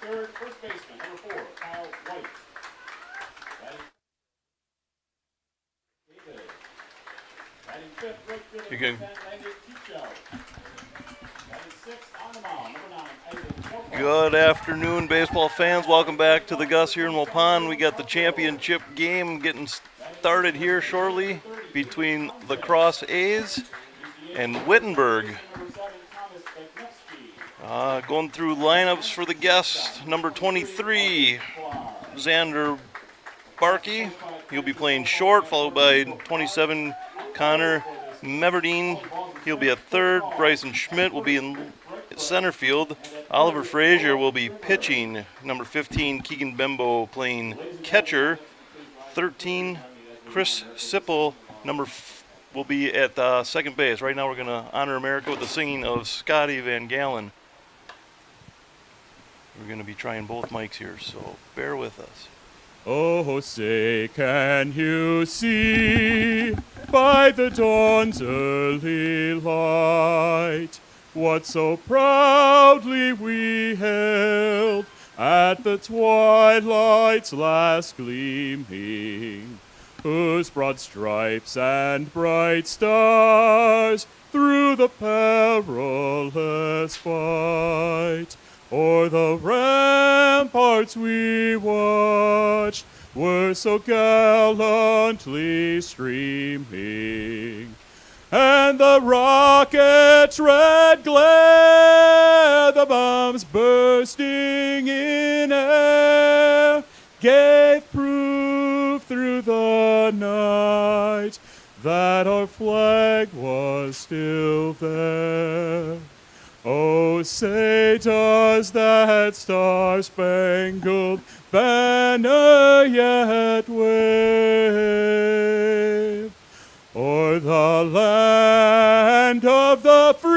third, first baseman, number 4, Kyle White. Batting fifth, right fielder, You can. 10, Landon Ticho. Batting sixth, on the mound, number 9, Isaac Chopo. Good afternoon, baseball fans. Welcome back to the Gus here in Waupun. We got the championship game getting started here shortly between Lacrosse A's and Wittenberg. Going through lineups for the guests. Number 23, Xander Barkey. He'll be playing short, followed by 27, Connor Meverdeen. He'll be at third. Bryson Schmidt will be in center field. Oliver Frazier will be pitching. Number 15, Keegan Bembo playing catcher. 13, Chris Sipple, will be at second base. Right now we're going to honor America with the singing of Scotty Van Galen. We're going to be trying both mics here, so bear with us. Oh, say, can you see by the dawn's early light what so proudly we held at the twilight's last gleaming, whose broad stripes and bright stars through the perilous fight o'er the ramparts we watched were so gallantly streaming, and the rocket's red glare, the bombs bursting in air, gave proof through the night that our flag was still there. Oh, say does that star-spangled banner yet wave o'er the land of the free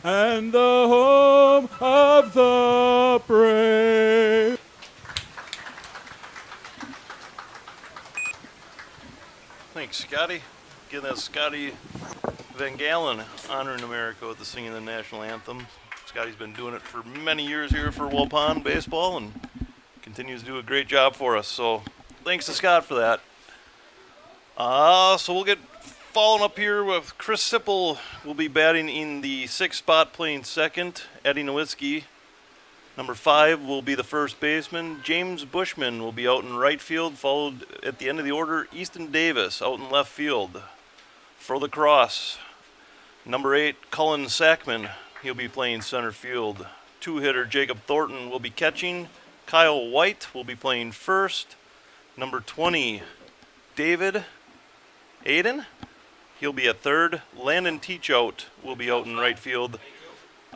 and the home of the brave? Thanks, Scotty. Again, that's Scotty Van Galen honoring America with the singing of the national anthem. Scotty's been doing it for many years here for Waupun baseball and continues to do a great job for us. So thanks to Scott for that. So we'll get following up here with Chris Sipple will be batting in the 6th spot playing second. Eddie Nowitzki, number 5, will be the first baseman. James Bushman will be out in right field, followed at the end of the order, Easton Davis out in left field. For Lacrosse, number 8, Cullen Sackman, he'll be playing center field. 2-hitter Jacob Thornton will be catching. Kyle White will be playing first. Number 20, David Aiden, he'll be at third. Landon Teachout will be out in right field.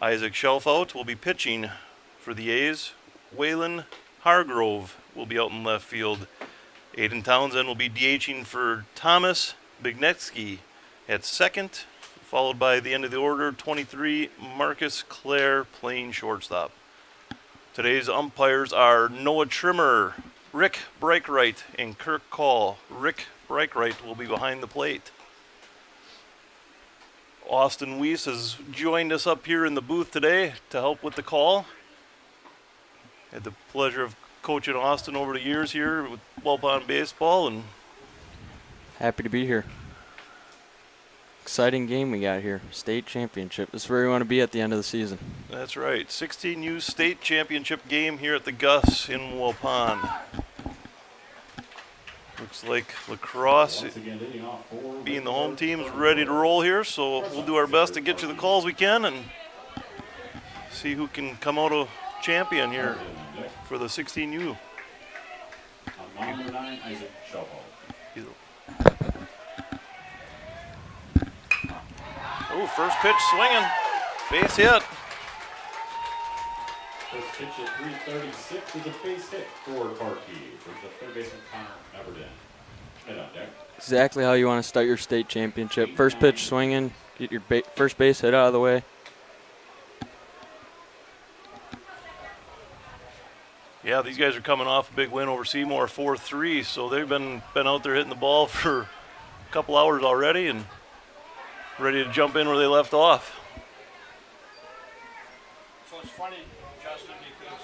Isaac Shelfout will be pitching for the A's. Waylon Hargrove will be out in left field. Aiden Townsend will be DHing for Thomas Bignetsky at second, followed by the end of the order, 23, Marcus Clare playing shortstop. Today's umpires are Noah Trimmer, Rick Breikwright, and Kirk Call. Rick Breikwright will be behind the plate. Austin Weiss has joined us up here in the booth today to help with the call. Had the pleasure of coaching Austin over the years here with Waupun baseball, and happy to be here. Exciting game we got here. State championship. This is where we want to be at the end of the season. That's right. 16U state championship game here at the Gus in Waupun. Looks like Lacrosse, being the home team, is ready to roll here, so we'll do our best to get you the calls we can and see who can come out a champion here for the 16U. Number 9, Isaac Shelfout. Oh, first pitch swinging. Base hit. First pitch at 336 is a base hit for Barkey. For the third baseman, Connor Meverdeen. Head on deck. Exactly how you want to start your state championship. First pitch swinging, get your first base hit out of the way. Yeah, these guys are coming off a big win over Seymour, 4-3, so they've been out there hitting the ball for a couple hours already and ready to jump in where they left off. funny, Justin, because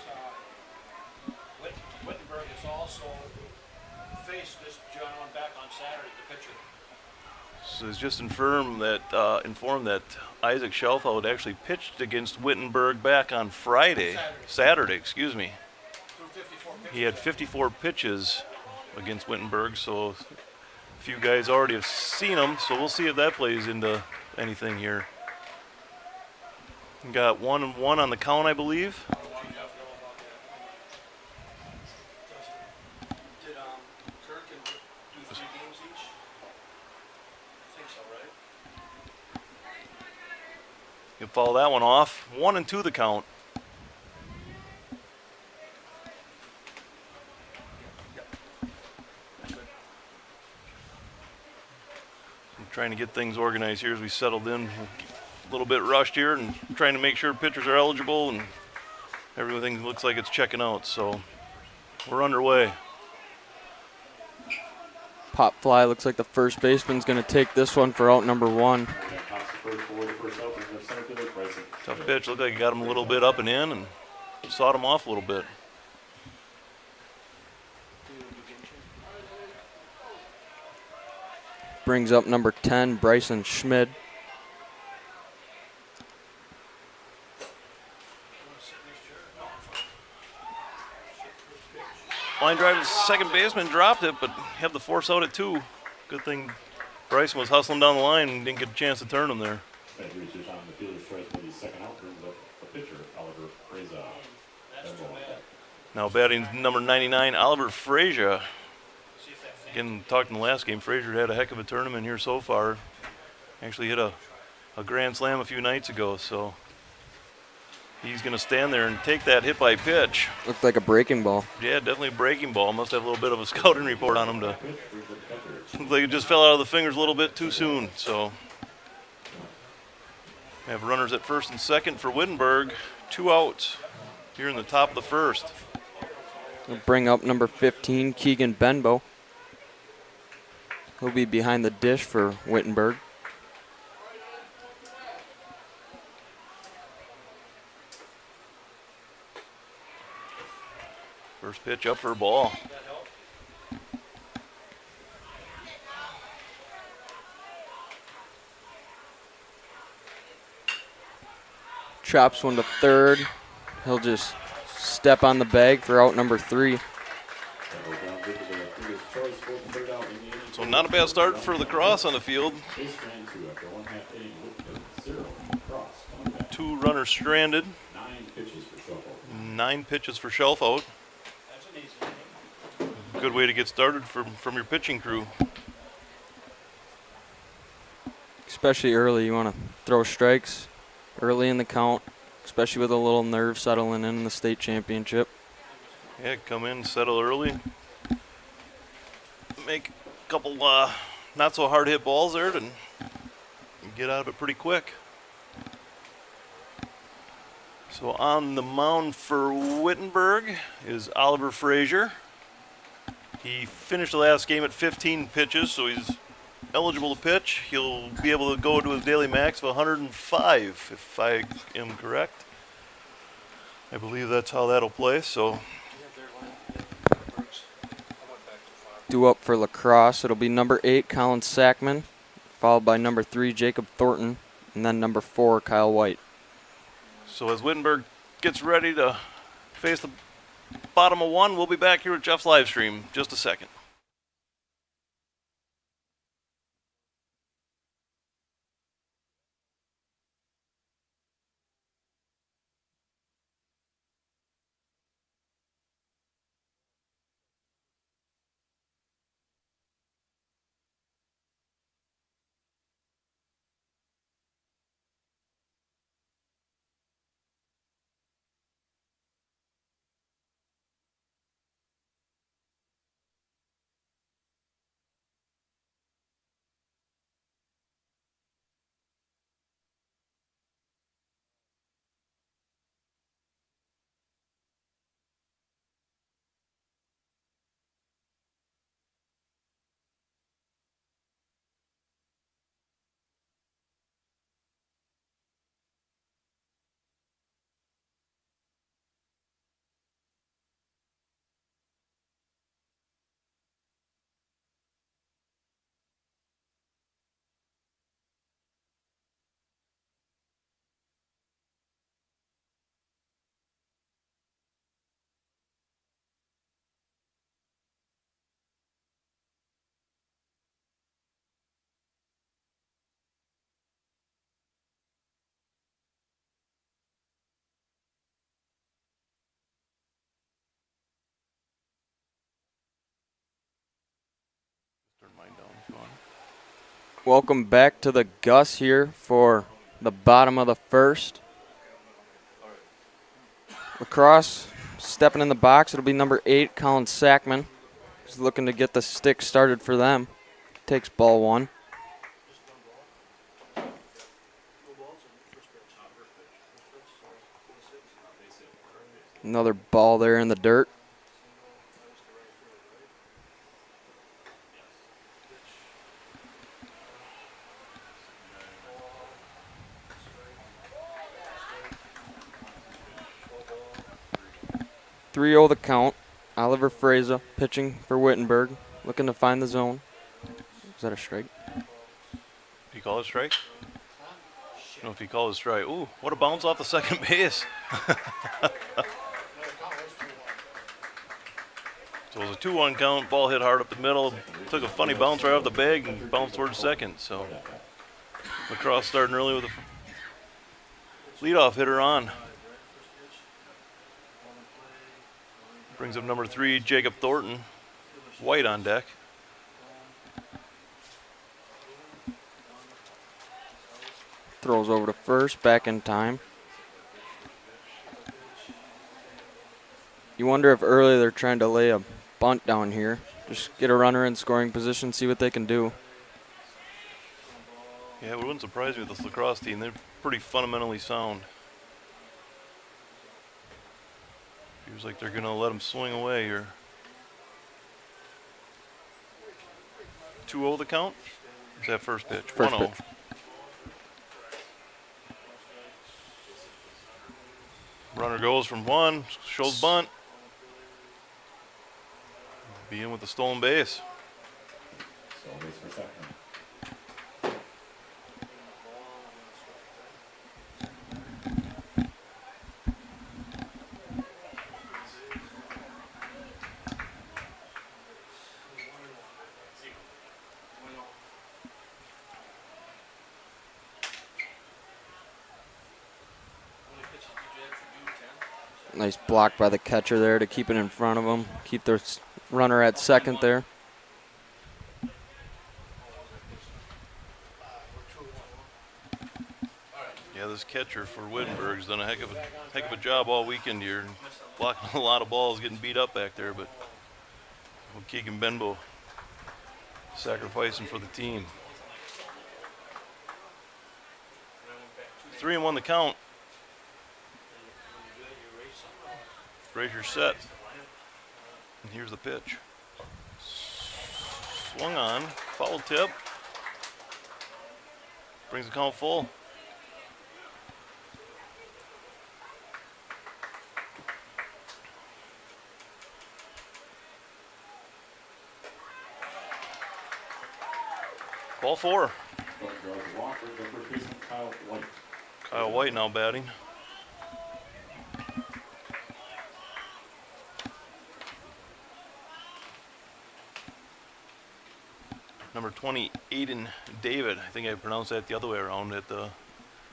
Wittenberg has also faced this gentleman back on Saturday, the pitcher. So it's just informed that Isaac Schelfeld actually pitched against Wittenberg back on Saturday, excuse me. Threw 54 pitches. He had 54 pitches against Wittenberg, so a few guys already have seen him, so we'll see if that plays into anything here. We got 1-1 on the count, I believe. Did Kirk and Rick do 3 games each? I think so, right? You follow that one off. 1-2 the count. I'm trying to get things organized here as we settled in. A little bit rushed here and trying to make sure pitchers are eligible and everything looks like it's checking out. So we're underway. Pop fly looks like the first baseman's going to take this one for out number 1. Tough pitch. Looked like he got him a little bit up and in and sawed him off a little bit. Brings up number 10, Bryson Schmid. Line drive to second baseman, dropped it, but have the force out at 2. Good thing Bryson was hustling down the line and didn't get a chance to turn him there. That reaches on the fielder's choice for the second out, brings up the pitcher, Oliver Frazier. Now batting number 99, Oliver Frazier. Again, talked in the last game, Frazier had a heck of a tournament here so far. Actually hit a grand slam a few nights ago, so he's going to stand there and take that hit by pitch. Looked like a breaking ball. Yeah, definitely a breaking ball. Must have a little bit of a scouting report on him. Looked like it just fell out of the fingers a little bit too soon. So we have runners at first and second for Wittenberg. 2 outs here in the top of the first. We'll bring up number 15, Keegan Benbow. He'll be behind the dish for Wittenberg. First pitch up for a ball. Chops one to third. He'll just step on the bag for out number 3. So not a bad start for Lacrosse on the field. 2 runners stranded. 9 pitches for Schelfeld. Good way to get started from your pitching crew. Especially early, you want to throw strikes early in the count, especially with a little nerve settling in the state championship. Yeah, come in, settle early. Make a couple not so hard hit balls there and get out of it pretty quick. So on the mound for Wittenberg is Oliver Frazier. He finished the last game at 15 pitches, so he's eligible to pitch. He'll be able to go to his daily max of 105, if I am correct. I believe that's how that'll play. So Due up for Lacrosse, it'll be number 8, Colin Sackman, followed by number 3, Jacob Thornton, and then number 4, Kyle White. So as Wittenberg gets ready to face the bottom of 1, we'll be back here with Jeff's live stream just a second. Welcome back to the Gus here for the bottom of the first. Lacrosse stepping in the box. It'll be number 8, Colin Sackman. He's looking to get the stick started for them. Takes ball 1. Another ball there in the dirt. .3-0 the count. Oliver Fraser pitching for Wittenberg, looking to find the zone. Is that a strike? Do you call it a strike? No, if you call it a strike. Ooh, what a bounce off the second base. So it was a 2-1 count. Ball hit hard up the middle. Took a funny bounce right off the bag and bounced towards second. So Lacrosse starting early with a leadoff hitter on. Brings up number 3, Jacob Thornton. White on deck. Throws over to first, back in time. You wonder if early they're trying to lay a bunt down here. Just get a runner in scoring position, see what they can do. Yeah, it wouldn't surprise me with this Lacrosse team. They're pretty fundamentally sound. Feels like they're going to let them swing away here. 2-0 the count? Is that first pitch? First 1-0. pitch. Runner goes from 1, shows bunt. Be in with the stolen base. Stolen base for second. Nice block by the catcher there to keep it in front of him. Keep their runner at second there. Yeah, this catcher for Wittenberg's done a heck of a job all weekend here, blocking a lot of balls, getting beat up back there. But Keegan Benbow sacrificing for the team. 3-1 the count. Frazier set. And here's the pitch. Swung on, foul tip. Brings the count full. Ball 4. Kyle White now batting. Number 20, Aiden David. I think I pronounced that the other way around at the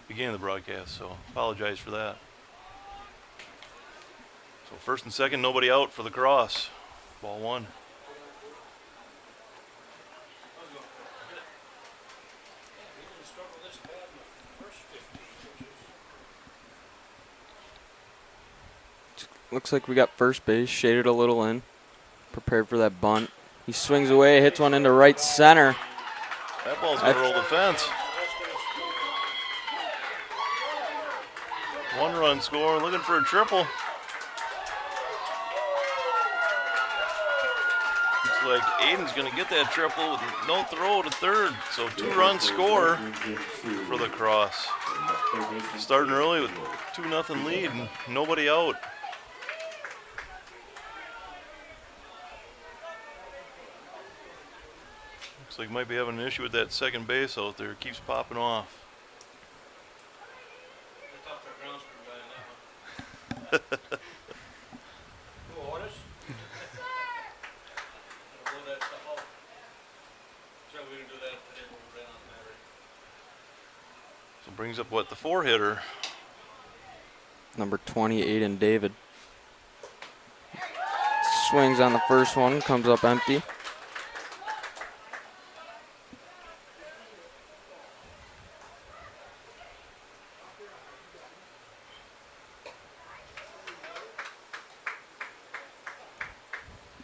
beginning of the broadcast, so apologize for that. So first and second, nobody out for the cross. Ball 1. Looks like we got first base shaded a little in. Prepared for that bunt. He swings away, hits one into right center. That ball's gonna roll the fence. 1-run score, looking for a triple. Looks like Aiden's gonna get that triple with no throw to third. So 2-run score for the Cross. Starting early with 2-0 lead and nobody out. Looks like might be having an issue with that second base out there. It keeps popping off. So brings up what, the 4-hitter. Number 28 in David. Swings on the first one, comes up empty.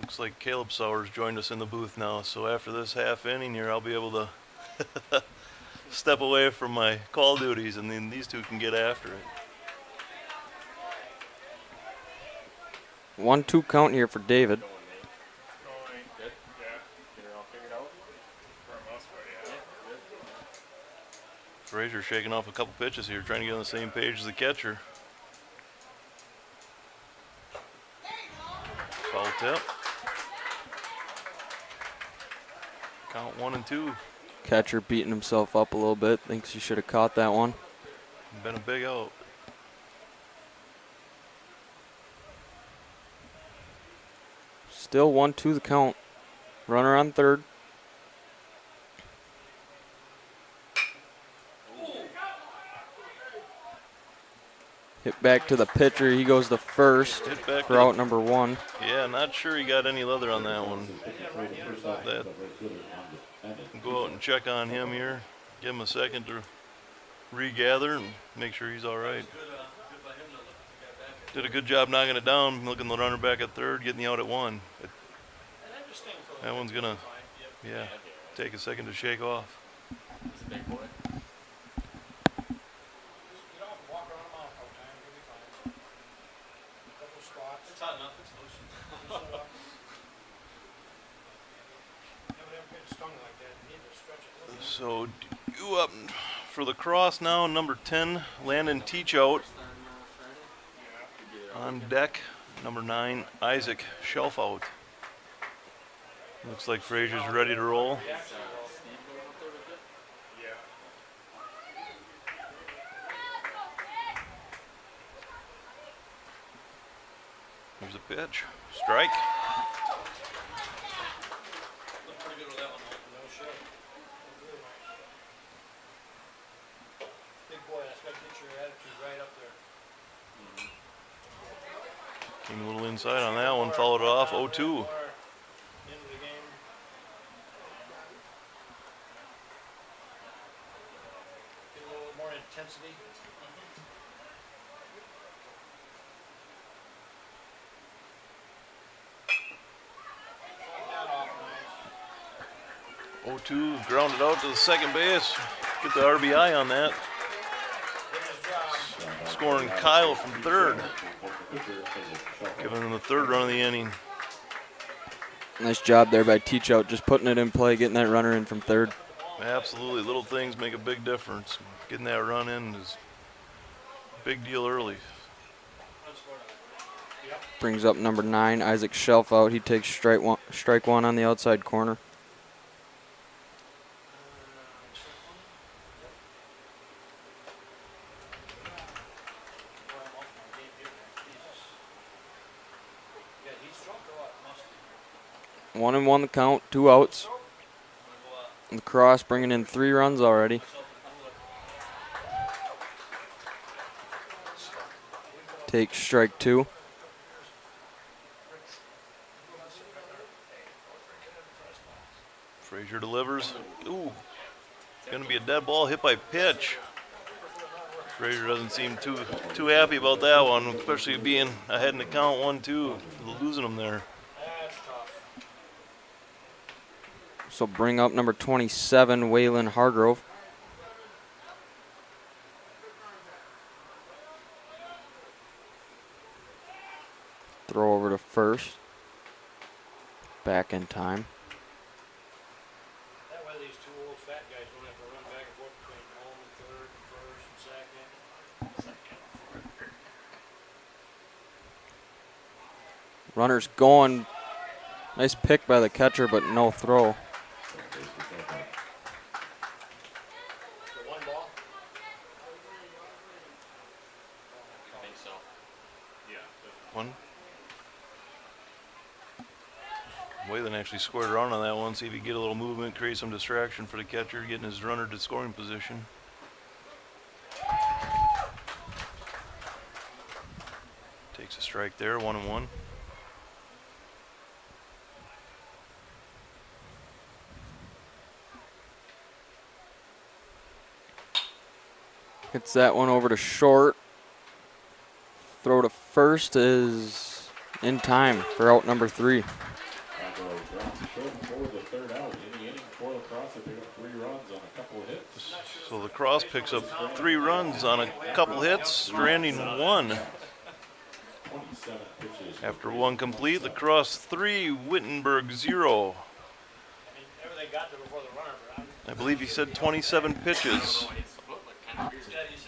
Looks like Caleb Sowers joined us in the booth now, so after this half inning here, I'll be able to step away from my call duties, and then these two can get after it. 1-2 count here for David. Frazier shaking off a couple pitches here, trying to get on the same page as the catcher. Foul tip. Count 1-2. Catcher beating himself up a little bit. Thinks he should have caught that one. Been a big out. Still 1-2 the count. Runner on third. Hit back to the pitcher. He goes to first Hit back for to out number 1. Yeah, not sure he got any leather on that one. That, go out and check on him here. Give him a second to regather and make sure he's all right. Did a good job knocking it down, looking the runner back at third, getting the out at 1. That one's gonna, yeah, take a second to shake off. So you up for Lacrosse now, number 10, Landon Teachout. On deck, number 9, Isaac Shelfout. Looks like Frazier's ready to roll. Here's a pitch. Strike. Came a little inside on that one, followed it off 0-2. Intensity. 0-2, grounded out to the second base. Get the RBI on that. Scoring Kyle from third. Giving him the third run of the inning. Nice job there by Teachout, just putting it in play, getting that runner in from third. Absolutely, little things make a big difference. Getting that run in is a big deal early. Brings up number 9, Isaac Shelfout. He takes strike one on the outside corner. One and one the count, 2 outs. Lacrosse bringing in 3 runs already. Takes strike 2. Frazier delivers. Ooh, gonna be a dead ball hit by pitch. Frazier doesn't seem too happy about that one, especially being ahead in the count 1-2, losing him there. So bring up number 27, Waylon Hargrove. Throw over to first. Back in time. That way these two old fat guys don't have to run back and forth between home and third and first and second. Runner's going. Nice pick by the catcher, but no throw. One ball? One. Waylon actually squared around on that one, see if he can get a little movement, create some distraction for the catcher, getting his runner to scoring position. Takes a strike there, 1-1. Hits that one over to short. Throw to first is in time for out number 3. So Lacrosse picks up 3 runs on a couple hits, stranding 1. 27 pitches. After 1 complete, Lacrosse 3, Wittenberg 0. Everything got there before the runner, but I believe he said 27 pitches.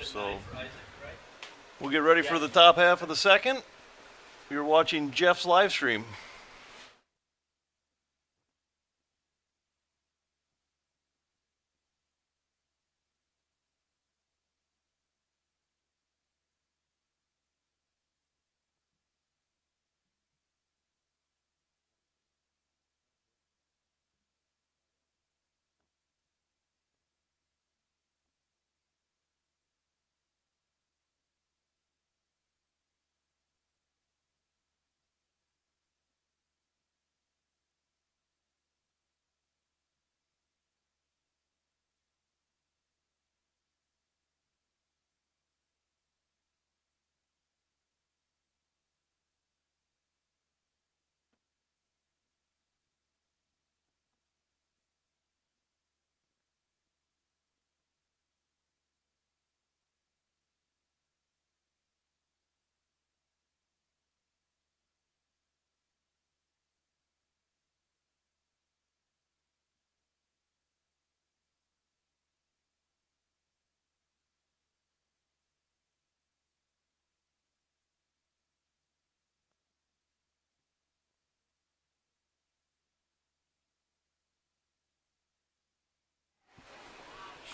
So we'll get ready for the top half of the second. You're watching Jeff's live stream.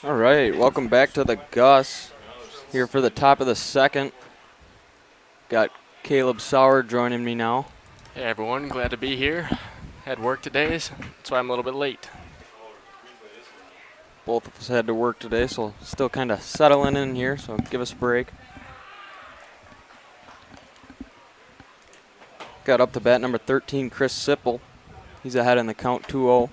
All right, welcome back to the Gus. Here for the top of the second. Got Caleb Sauer joining me now. Hey everyone, glad to be here. Had work today, so that's why I'm a little bit late. Both of us had to work today, so still kind of settling in here, so give us a break. Got up to bat number 13, Chris Sipple. He's ahead in the count 2-0.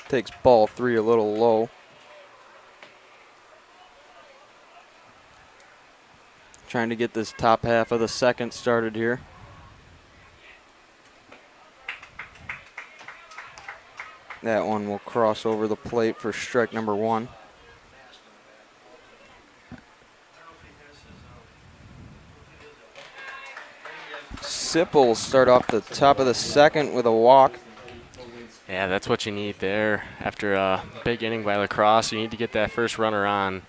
Takes ball 3 a little low. Trying to get this top half of the second started here. That one will cross over the plate for strike number 1. Sipple will start off the top of the second with a walk. Yeah, that's what you need there. After a big inning by Lacrosse, you need to get that first runner on.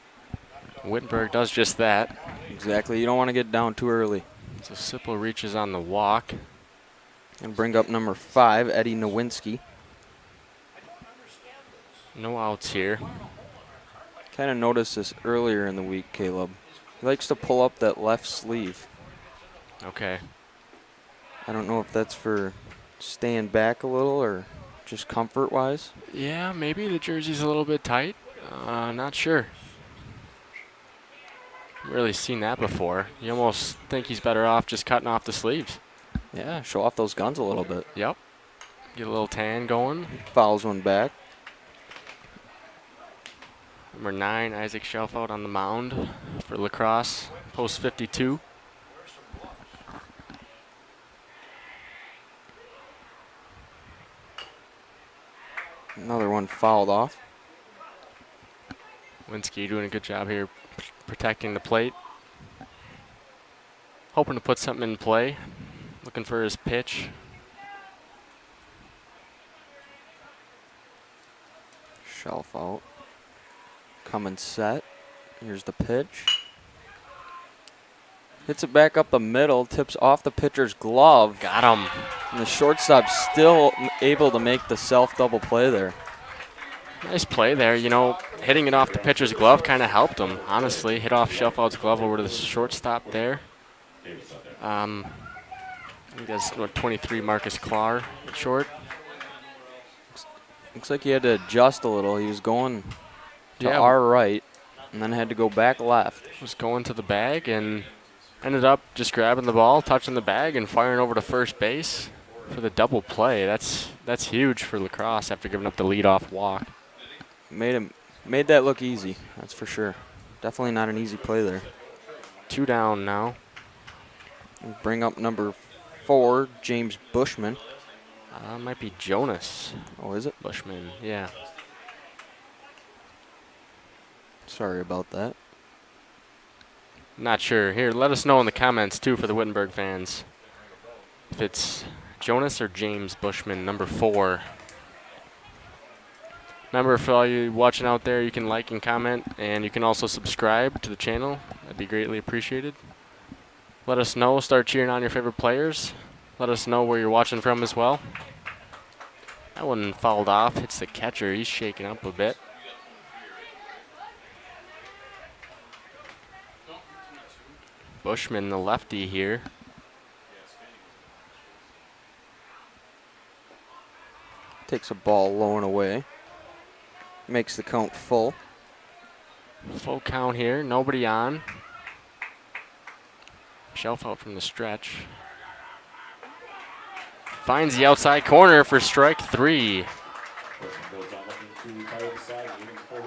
Wittenberg does just that. Exactly, you don't want to get down too early. So Sipple reaches on the walk. And bring up number 5, Eddie Nowinski. No outs here. Kind of noticed this earlier in the week, Caleb. He likes to pull up that left sleeve. Okay. I don't know if that's for staying back a little or just comfort-wise. Yeah, maybe the jersey's a little bit tight. Not sure. Really seen that before. You almost think he's better off just cutting off the sleeves. Yeah, show off those guns a little bit. Yep. Get a little tan going. Fouls one back. Number 9, Isaac Schelfout on the mound for Lacrosse, post 52. Another one fouled off. Winsky doing a good job here protecting the plate. Hoping to put something in play. Looking for his pitch. Shelf out. Coming set. Here's the pitch. Hits it back up the middle, tips off the pitcher's glove. Got him. And the shortstop still able to make the self-double play there. Nice play there. You know, hitting it off the pitcher's glove kind of helped him, honestly. Hit off Schelfout's glove over to the shortstop there. I think that's what, 23 Marcus Clar at short. Looks like he had to adjust a little. He was going to Yeah. our right and then had to go back left. Was going to the bag and ended up just grabbing the ball, touching the bag, and firing over to first base for the double play. That's huge for Lacrosse after giving up the leadoff walk. Made that look easy, that's for sure. Definitely not an easy play there. 2 down now. Bring up number 4, James Bushman. Might be Jonas Oh, is it? Bushman. Yeah. Sorry about that. Not sure. Here, let us know in the comments, too, for the Wittenberg fans. If it's Jonas or James Bushman, number 4. Remember, for all you watching out there, you can like and comment, and you can also subscribe to the channel. That'd be greatly appreciated. Let us know. Start cheering on your favorite players. Let us know where you're watching from as well. That one fouled off. Hits the catcher. He's shaking up a bit. Bushman, the lefty here. Takes a ball low and away. Makes the count full. Full count here. Nobody on. Shelf out from the stretch. Finds the outside corner for strike 3.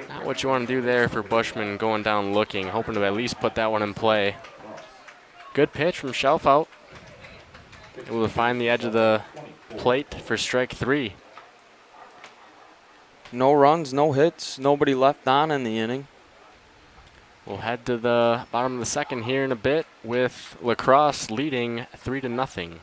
Not what you want to do there for Bushman, going down looking, hoping to at least put that one in play. Good pitch from shelf out. Able to find the edge of the plate for strike 3. No runs, no hits, nobody left on in the inning. We'll head to the bottom of the second here in a bit with Lacrosse leading 3-0.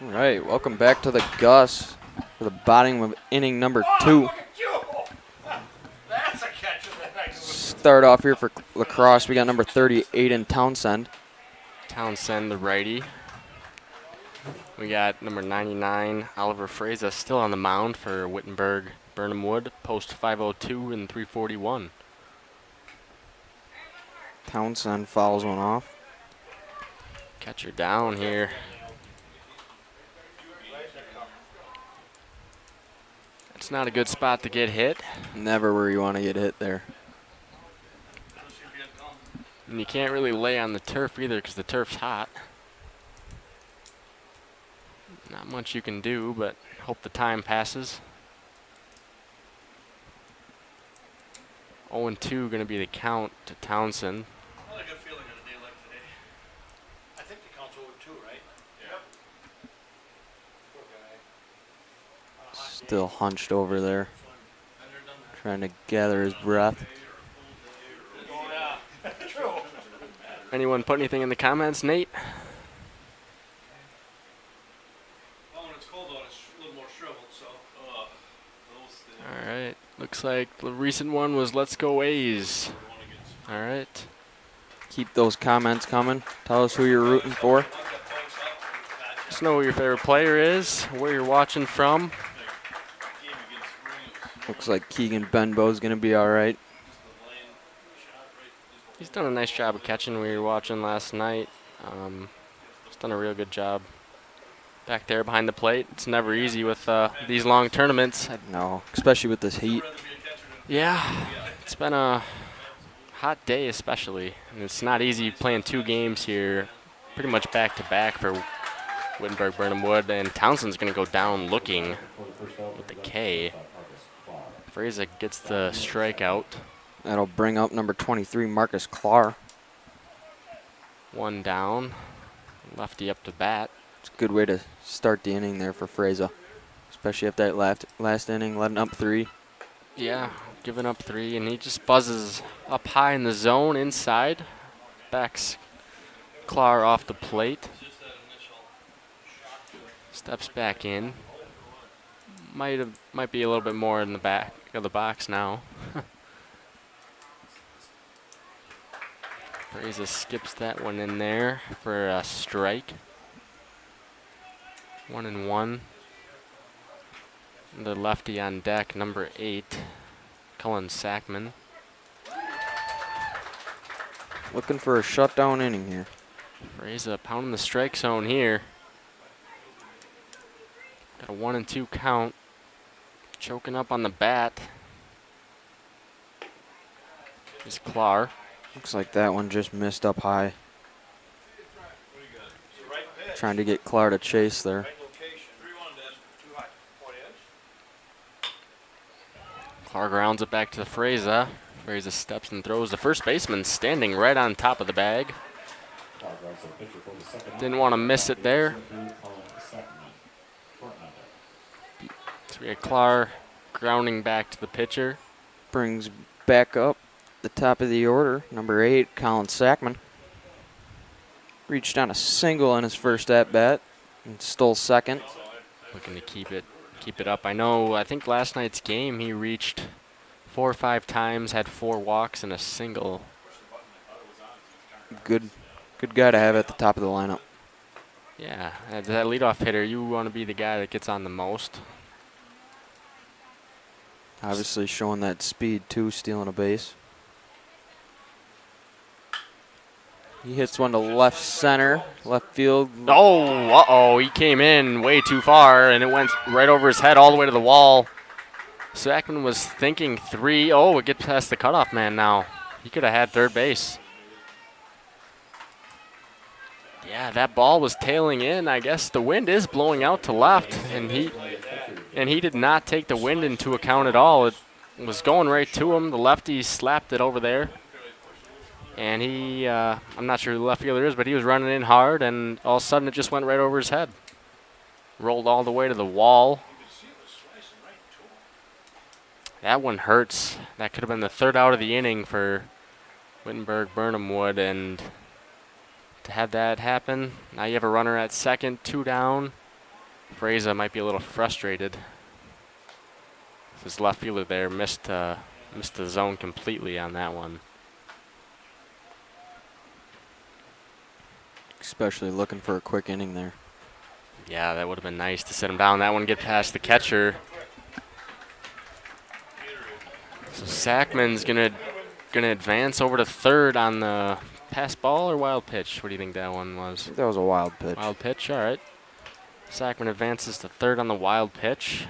All right, welcome back to the Gus for the bottom of inning number 2. Start off here for Lacrosse. We got number 38 in Townsend. Townsend, the righty. We got number 99, Oliver Fraza, still on the mound for Wittenberg-Birnamwood, post 502 and 341. Townsend fouls one off. Catcher down here. It's not a good spot to get hit. Never where you want to get hit there. And you can't really lay on the turf either because the turf's hot. Not much you can do, but hope the time passes. 0-2 going to be the count to Townsend. I had a good feeling on a day like today. I think the count's over 2, right? Yep. Poor guy. Still hunched over there, trying to gather his breath. Oh, yeah. True. Anyone put anything in the comments, Nate? Well, when it's cold out, it's a little more shriveled, so. All right. Looks like the recent one was Let's Go A's. All right. Keep those comments coming. Tell us who you're rooting for. Just know who your favorite player is, where you're watching from. Looks like Keegan Benbow's going to be all right. He's done a nice job of catching we were watching last night. He's done a real good job back there behind the plate. It's never easy with these long tournaments. No, especially with this heat. Yeah, it's been a hot day especially. And it's not easy playing 2 games here pretty much back-to-back for Wittenberg-Birnamwood. And Townsend's going to go down looking with the K. Fraza gets the strikeout. That'll bring up number 23, Marcus Clark. 1 down. Lefty up to bat. It's a good way to start the inning there for Fraza. especially after that last inning, letting up 3. Yeah, giving up 3, and he just buzzes up high in the zone inside. Backs Clar off the plate. Steps back in. Might be a little bit more in the back of the box now. Freza skips that one in there for a strike. 1-1. The lefty on deck, number 8, Cullen Sackman. Looking for a shutdown inning here. Freza pounding the strike zone here. Got a 1-2 count. Choking up on the bat is Clar. Looks like that one just missed up high. Trying to get Clar to chase there. Clar grounds it back to the Freza. Freza steps and throws. The first baseman standing right on top of the bag. Didn't want to miss it there. So we had Clar grounding back to the pitcher. Brings back up the top of the order, number 8, Colin Sackman. Reached on a single in his first at-bat and stole second. Looking to keep it up. I think last night's game he reached 4 or 5 times, had 4 walks and a single. Good guy to have at the top of the lineup. Yeah, as that leadoff hitter, you want to be the guy that gets on the most. Obviously showing that speed too, stealing a base. He hits one to left center, left field. Oh, he came in way too far, and it went right over his head all the way to the wall. Sackman was thinking 3. Oh, it gets past the cutoff man now. He could have had third base. Yeah, that ball was tailing in. I guess the wind is blowing out to left, and he did not take the wind into account at all. It was going right to him. The lefty slapped it over there. And he, I'm not sure who the left fielder is, but he was running in hard, and all of a sudden it just went right over his head. Rolled all the way to the wall. That one hurts. That could have been the 3rd out of the inning for Wittenberg-Birnamwood, and to have that happen, now you have a runner at second, 2 down. Freza might be a little frustrated. His left fielder there missed the zone completely on that one. Especially looking for a quick inning there. Yeah, that would have been nice to sit him down. That one get past the catcher. So Sackman's gonna advance over to third on the pass ball or wild pitch. What do you think that one I was? think that was a wild pitch. Wild pitch, all right. Sackman advances to third on the wild pitch.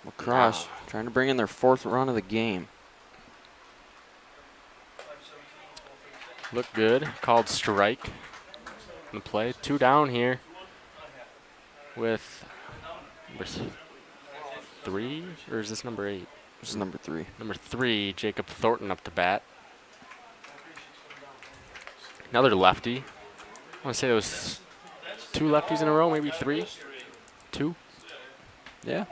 Lacrosse trying to bring in their 4th run of the game. Look good. Called strike in the play. 2 down here with number 3, or is this number 8? This is number 3. Number 3, Jacob Thornton up to bat. Another lefty. I want to say there was 2 lefties in a row, maybe 3? 2? Yeah.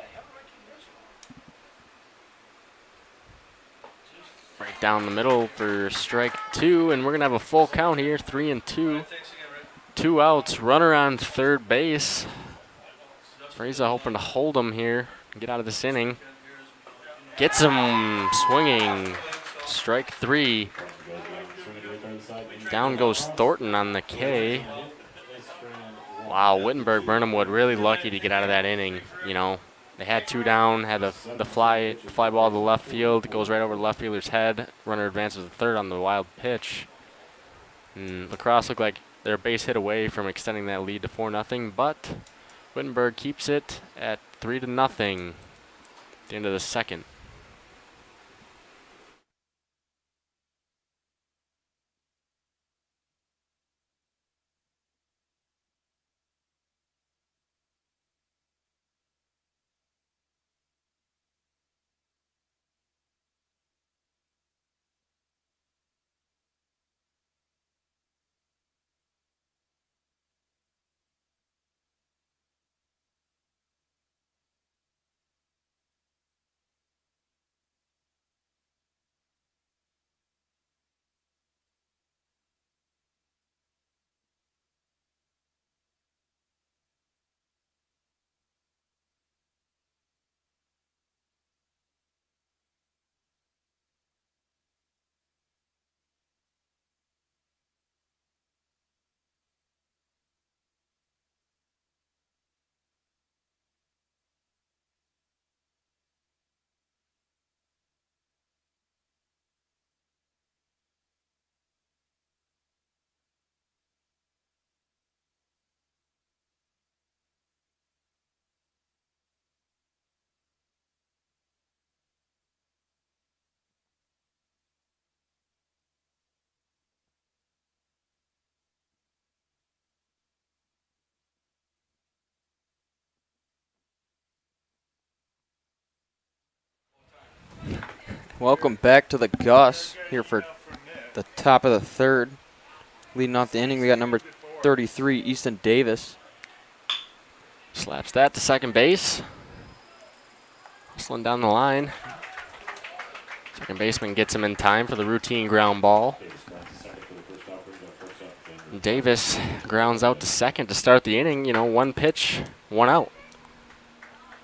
Right down the middle for strike 2, and we're going to have a full count here, 3-2. 2 outs, runner on third base. Freza hoping to hold him here and get out of this inning. Gets him swinging, strike 3. Down goes Thornton on the K. Wow, Wittenberg-Birnamwood really lucky to get out of that inning, you know. They had 2 down, had the fly ball to the left field, goes right over the left fielder's head. Runner advances to third on the wild pitch. And Lacrosse looked like they're a base hit away from extending that lead to 4-0, but Wittenberg keeps it at 3-0 at the end of the second. Welcome back to the Gus here for the top of the third. Leading off the inning, we got number 33, Easton Davis. Slaps that to second base. Hustling down the line. Second baseman gets him in time for the routine ground ball. Davis grounds out to second to start the inning. You know, one pitch, one out.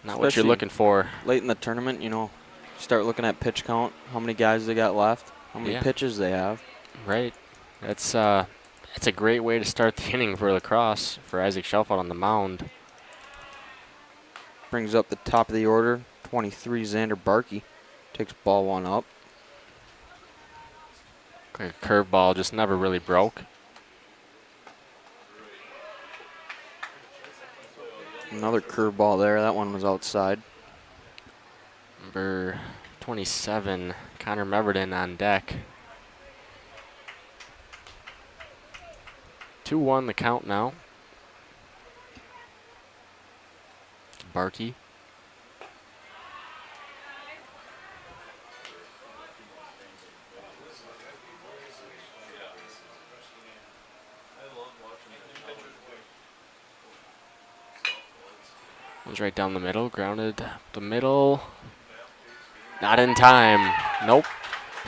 Not what you're Especially looking for. Late in the tournament, you know, start looking at pitch count, how many guys they got left, how many pitches they have. Right. That's a great way to start the inning for Lacrosse, for Isaac Schelfeld on the mound. Brings up the top of the order, 23, Xander Barkey. Takes ball one up. Like a curveball, just never really broke. Another curveball there. That one was outside. Number 27, Connor Meverden on deck. 2-1 the count now. Barkey. One's right down the middle, grounded the middle. Not in time. Nope.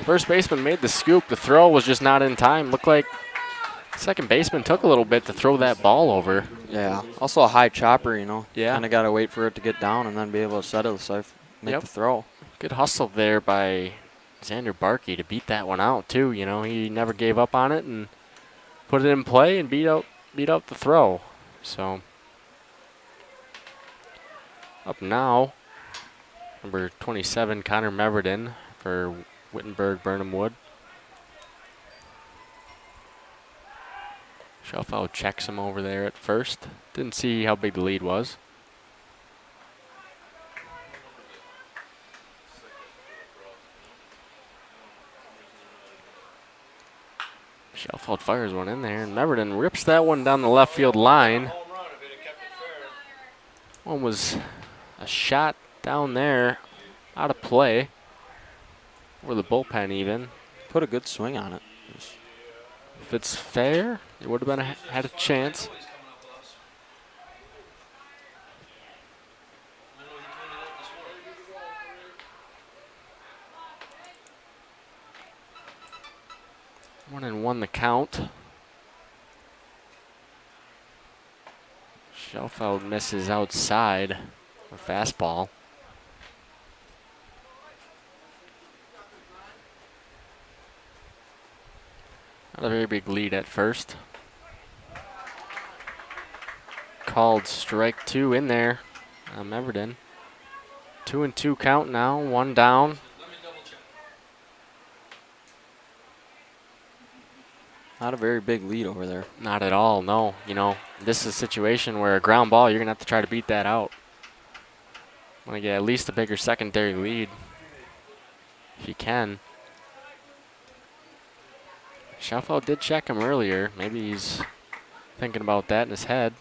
First baseman made the scoop. The throw was just not in time. Looked like second baseman took a little bit to throw that ball over. Yeah. Also a high chopper, you know. Yeah. Kind of got to wait for it to get down and then be able to settle so make the throw. Good hustle there by Xander Barkey to beat that one out too. You know, he never gave up on it and put it in play and beat out the throw. So up now, number 27, Connor Meverden for Wittenberg-Birnamwood. Schelfeld checks him over there at first. Didn't see how big the lead was. Schelfeld fires one in there, and Meverden rips that one down the left field line. One was a shot down there, out of play, or the bullpen even. Put a good swing on it. If it's fair, it would have been had a chance. One and one the count. Schelfeld misses outside a fastball. Not a very big lead at first. Called strike two in there. Meverden. 2-2 count now, one down. Not a very big lead over there. Not at all, no. You know, this is a situation where a ground ball, you're going to have to try to beat that out. Want to get at least a bigger secondary lead, if you can. Schelfeld did check him earlier. Maybe he's thinking about that in his head.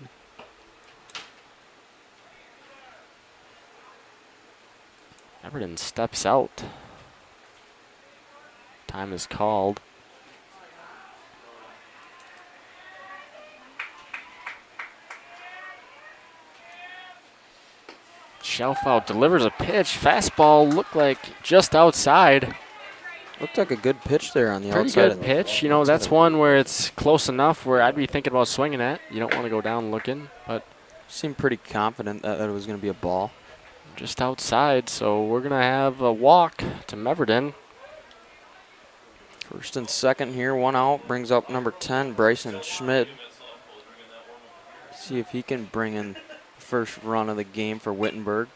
Meverden steps out. Time is called. Schelfeld delivers a pitch. Fastball looked like just outside. Looked like a good pitch there on the Pretty outside. good pitch. You know, that's one where it's close enough where I'd be thinking about swinging at. You don't want to go down looking, but seemed pretty confident that it was going to be a ball. Just outside, so we're going to have a walk to Meverden. First and second here, one out. Brings up number 10, Bryson Schmidt. See if he can bring in the first run of the game for Wittenberg.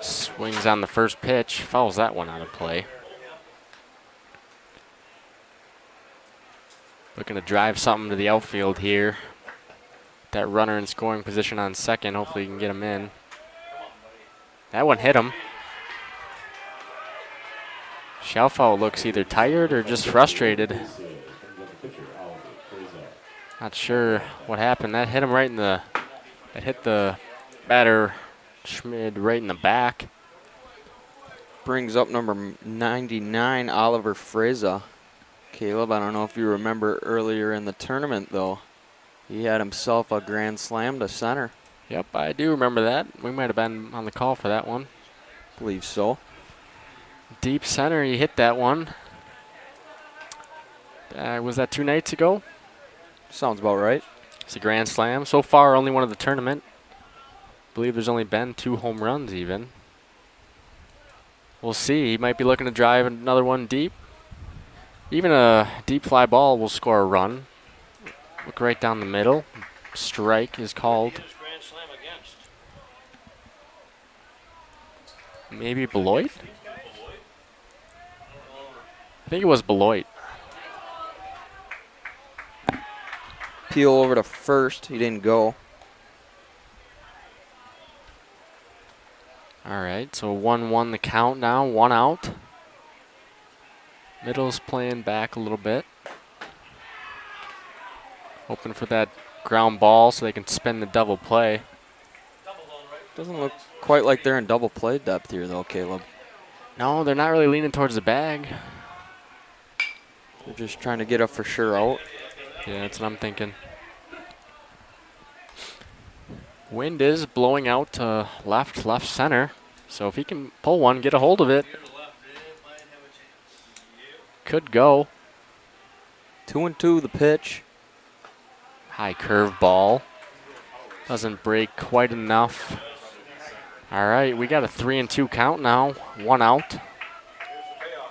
Swings on the first pitch, fouls that one out of play. Looking to drive something to the outfield here. That runner in scoring position on second, hopefully you can get him in. That one hit him. Schelfeld looks either tired or just frustrated. Not sure what happened. That hit him right in the, that hit the batter Schmid right in the back. brings up number 99, Oliver Freza. Caleb, I don't know if you remember earlier in the tournament, though. He had himself a grand slam to center. Yep, I do remember that. We might have been on the call for that one. Believe so. Deep center, he hit that one. Was that 2 nights ago? Sounds about right. It's a grand slam. So far, only one of the tournament. I believe there's only been 2 home runs even. We'll see. He might be looking to drive another one deep. Even a deep fly ball will score a run. Look right down the middle. Strike is called. Maybe Beloit? I think it was Beloit. Peel over to first. He didn't go. All right, so 1-1 the count now. 1 out. Middle's playing back a little bit. Hoping for that ground ball so they can spin the double play. Doesn't look quite like they're in double play depth here, though, Caleb. No, they're not really leaning towards the bag. They're just trying to get a for sure out. Yeah, that's what I'm thinking. Wind is blowing out to left center. So if he can pull one, get a hold of it, could go. 2-2 the pitch. High curve ball. Doesn't break quite enough. All right, we got a 3-2 count now. 1 out.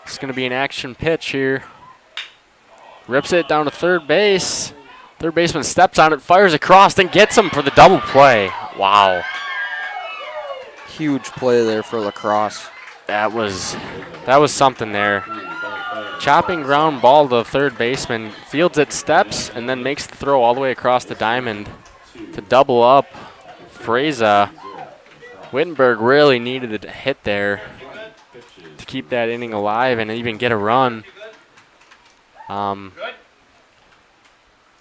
It's going to be an action pitch here. Rips it down to third base. Third baseman steps on it, fires across, then gets him for the double play. Wow. Huge play there for Lacrosse. That was something there. Chopping ground ball to the third baseman, fields it, steps, and then makes the throw all the way across the diamond to double up. Freza. Wittenberg really needed a hit there to keep that inning alive and even get a run.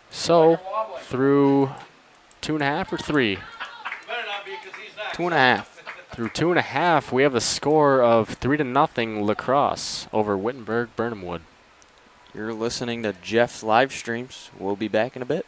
So through 2.5 or 3? 2.5. Through 2.5, we have a score of 3-0 Lacrosse over Wittenberg-Birnamwood. You're listening to Jeff's live streams. We'll be back in a bit.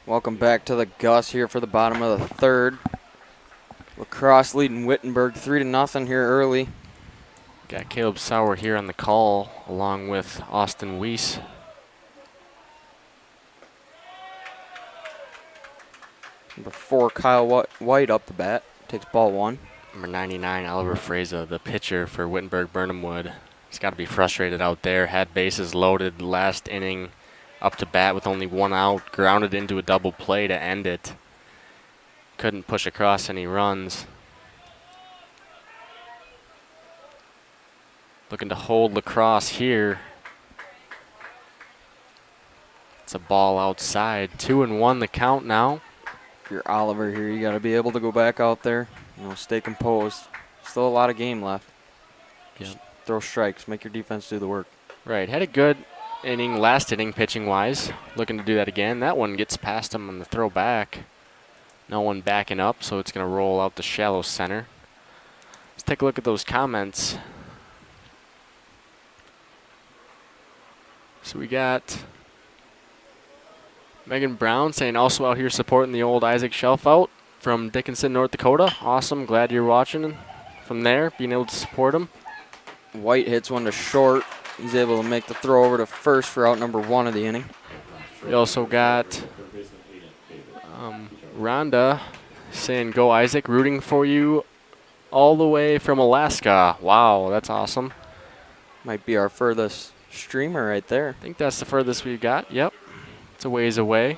Welcome back to the Gus here for the bottom of the third. Lacrosse leading Wittenberg 3-0 here early. Got Caleb Sauer here on the call along with Austin Weiss. Number 4, Kyle White up the bat. Takes ball 1. Number 99, Oliver Freza, the pitcher for Wittenberg-Birnamwood. He's got to be frustrated out there. Had bases loaded last inning. Up to bat with only 1 out. Grounded into a double play to end it. Couldn't push across any runs. Looking to hold Lacrosse here. It's a ball outside. 2-1 the count now. If you're Oliver here, you got to be able to go back out there. Stay composed. Still a lot of game left. Just throw strikes. Make your defense do the work. Right. Had a good inning, last inning pitching-wise. Looking to do that again. That one gets past him on the throw back. No one backing up, so it's going to roll out the shallow center. Let's take a look at those comments. So we got Megan Brown saying also out here supporting the old Isaac Shelf out from Dickinson, North Dakota. Awesome. Glad you're watching from there, being able to support him. White hits one to short. He's able to make the throw over to first for out number 1 of the inning. We also got Rhonda saying, "Go Isaac, rooting for you all the way from Alaska." Wow, that's awesome. Might be our furthest streamer right there. I think that's the furthest we've got. Yep, it's a ways away.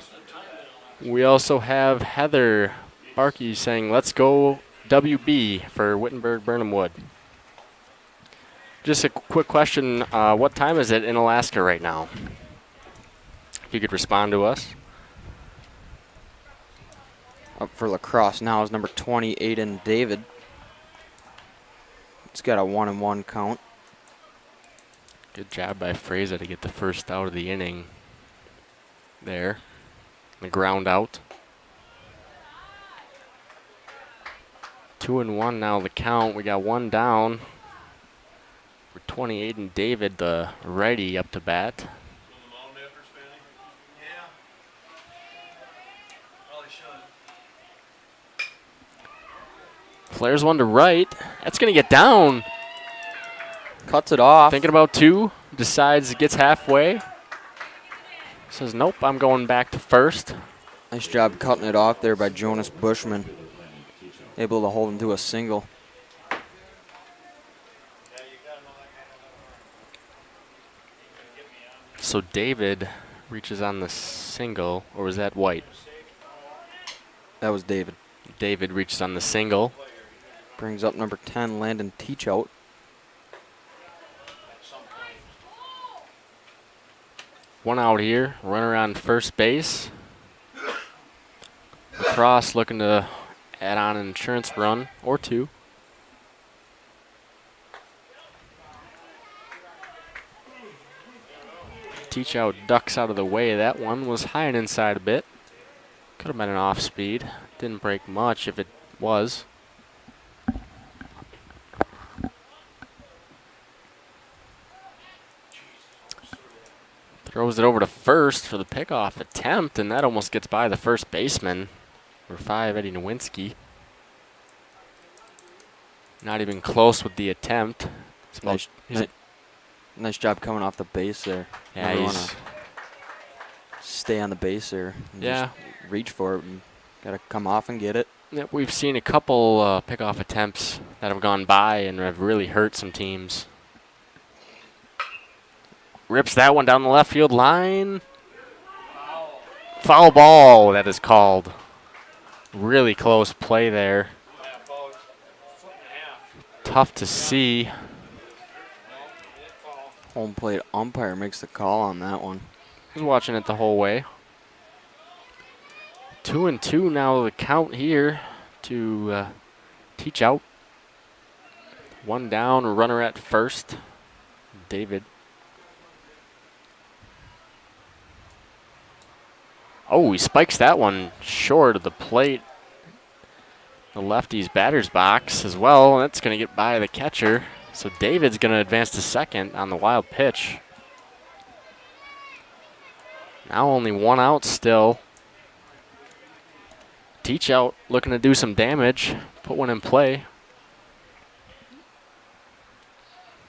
We also have Heather Barkey saying, "Let's go WB" for Wittenberg-Birnamwood. Just a quick question, what time is it in Alaska right now? If you could respond to us. Up for Lacrosse now is number 20, Aiden David. It's got a 1-1 count. Good job by Fraser to get the first out of the inning there. The ground out. 2-1 now the count. We got one down. For 28 and David, the righty, up to bat. Flares one to right. That's going to get down. Cuts it off. Thinking about 2. Decides it gets halfway. Says, nope, I'm going back to first. Nice job cutting it off there by Jonas Bushman. Able to hold him to a single. So David reaches on the single, or was that White? That was David. David reaches on the single. Brings up number 10, Landon Teachout. One out here, runner on first base. Lacrosse looking to add on an insurance run or 2. Teachout ducks out of the way. That one was high and inside a bit. Could have been an off speed. Didn't break much if it was. Throws it over to first for the pickoff attempt, and that almost gets by the first baseman. Number 5, Eddie Nowinski. Not even close with the attempt. Nice job coming off the base there. Yeah, Never he's wanna stay on the base there. And yeah. Just reach for it. And gotta come off and get it. Yep, we've seen a couple pickoff attempts that have gone by and have really hurt some teams. Rips that one down the left field line. Foul ball, that is called. Really close play there. Tough to see. Home plate umpire makes the call on that one. Was watching it the whole way. 2-2 now the count here to Teachout. One down, runner at first. David. Oh, he spikes that one short of the plate. The lefty's batter's box as well. That's going to get by the catcher. So David's going to advance to second on the wild pitch. Now only one out still. Teachout looking to do some damage. Put one in play.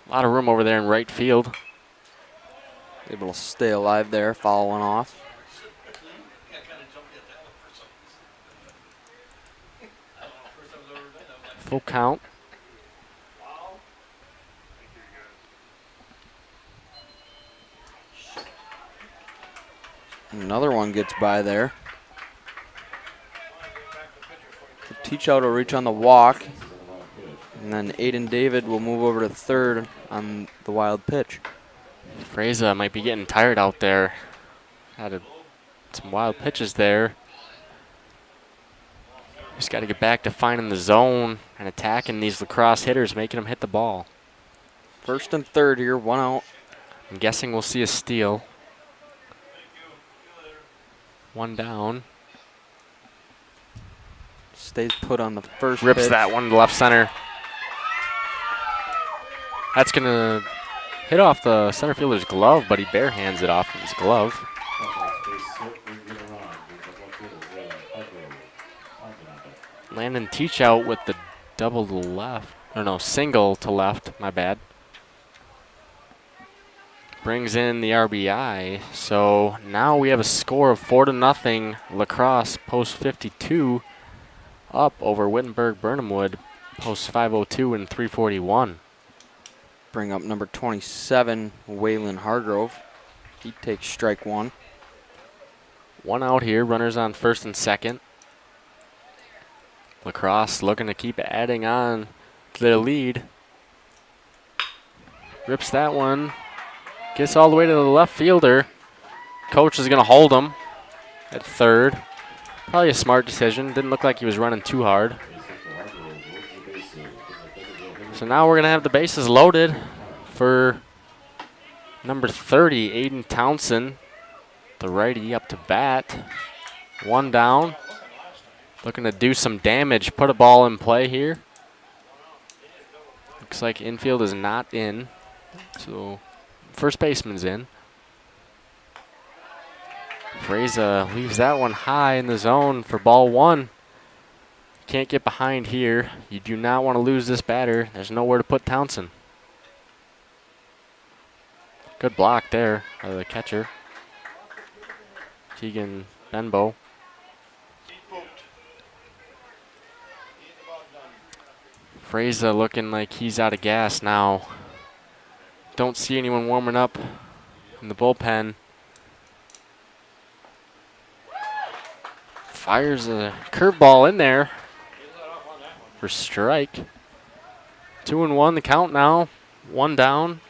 A lot of room over there in right field. Able to stay alive there, following off. Full count. Another one gets by there. Teachout will reach on the walk. And then Aiden David will move over to third on the wild pitch. Fraser might be getting tired out there. Had some wild pitches there. Just got to get back to finding the zone and attacking these Lacrosse hitters, making them hit the ball. First and third here, one out. I'm guessing we'll see a steal. One down. Stays put on the first Rips pitch. that one to left center. That's going to hit off the center fielder's glove, but he barehands it off of his glove. Landon Teach out with the double to left. Or no, single to left, my bad. Brings in the RBI. So now we have a score of 4-0. Lacrosse post 52 up over Wittenberg-Birnamwood post 502 and 341. Bring up number 27, Waylon Hargrove. He takes strike one. One out here, runners on first and second. Lacrosse looking to keep adding on to their lead. Rips that one. Gets all the way to the left fielder. Coach is going to hold him at third. Probably a smart decision. Didn't look like he was running too hard. So now we're going to have the bases loaded for number 30, Aiden Townsend, the righty, up to bat. One down. Looking to do some damage, put a ball in play here. Looks like infield is not in. So first baseman's in. Freza leaves that one high in the zone for ball one. Can't get behind here. You do not want to lose this batter. There's nowhere to put Townsend. Good block there by the catcher, Keegan Benbow. Freza looking like he's out of gas now. Don't see anyone warming up in the bullpen. Fires a curveball in there for strike. 2-1 the count now. One down.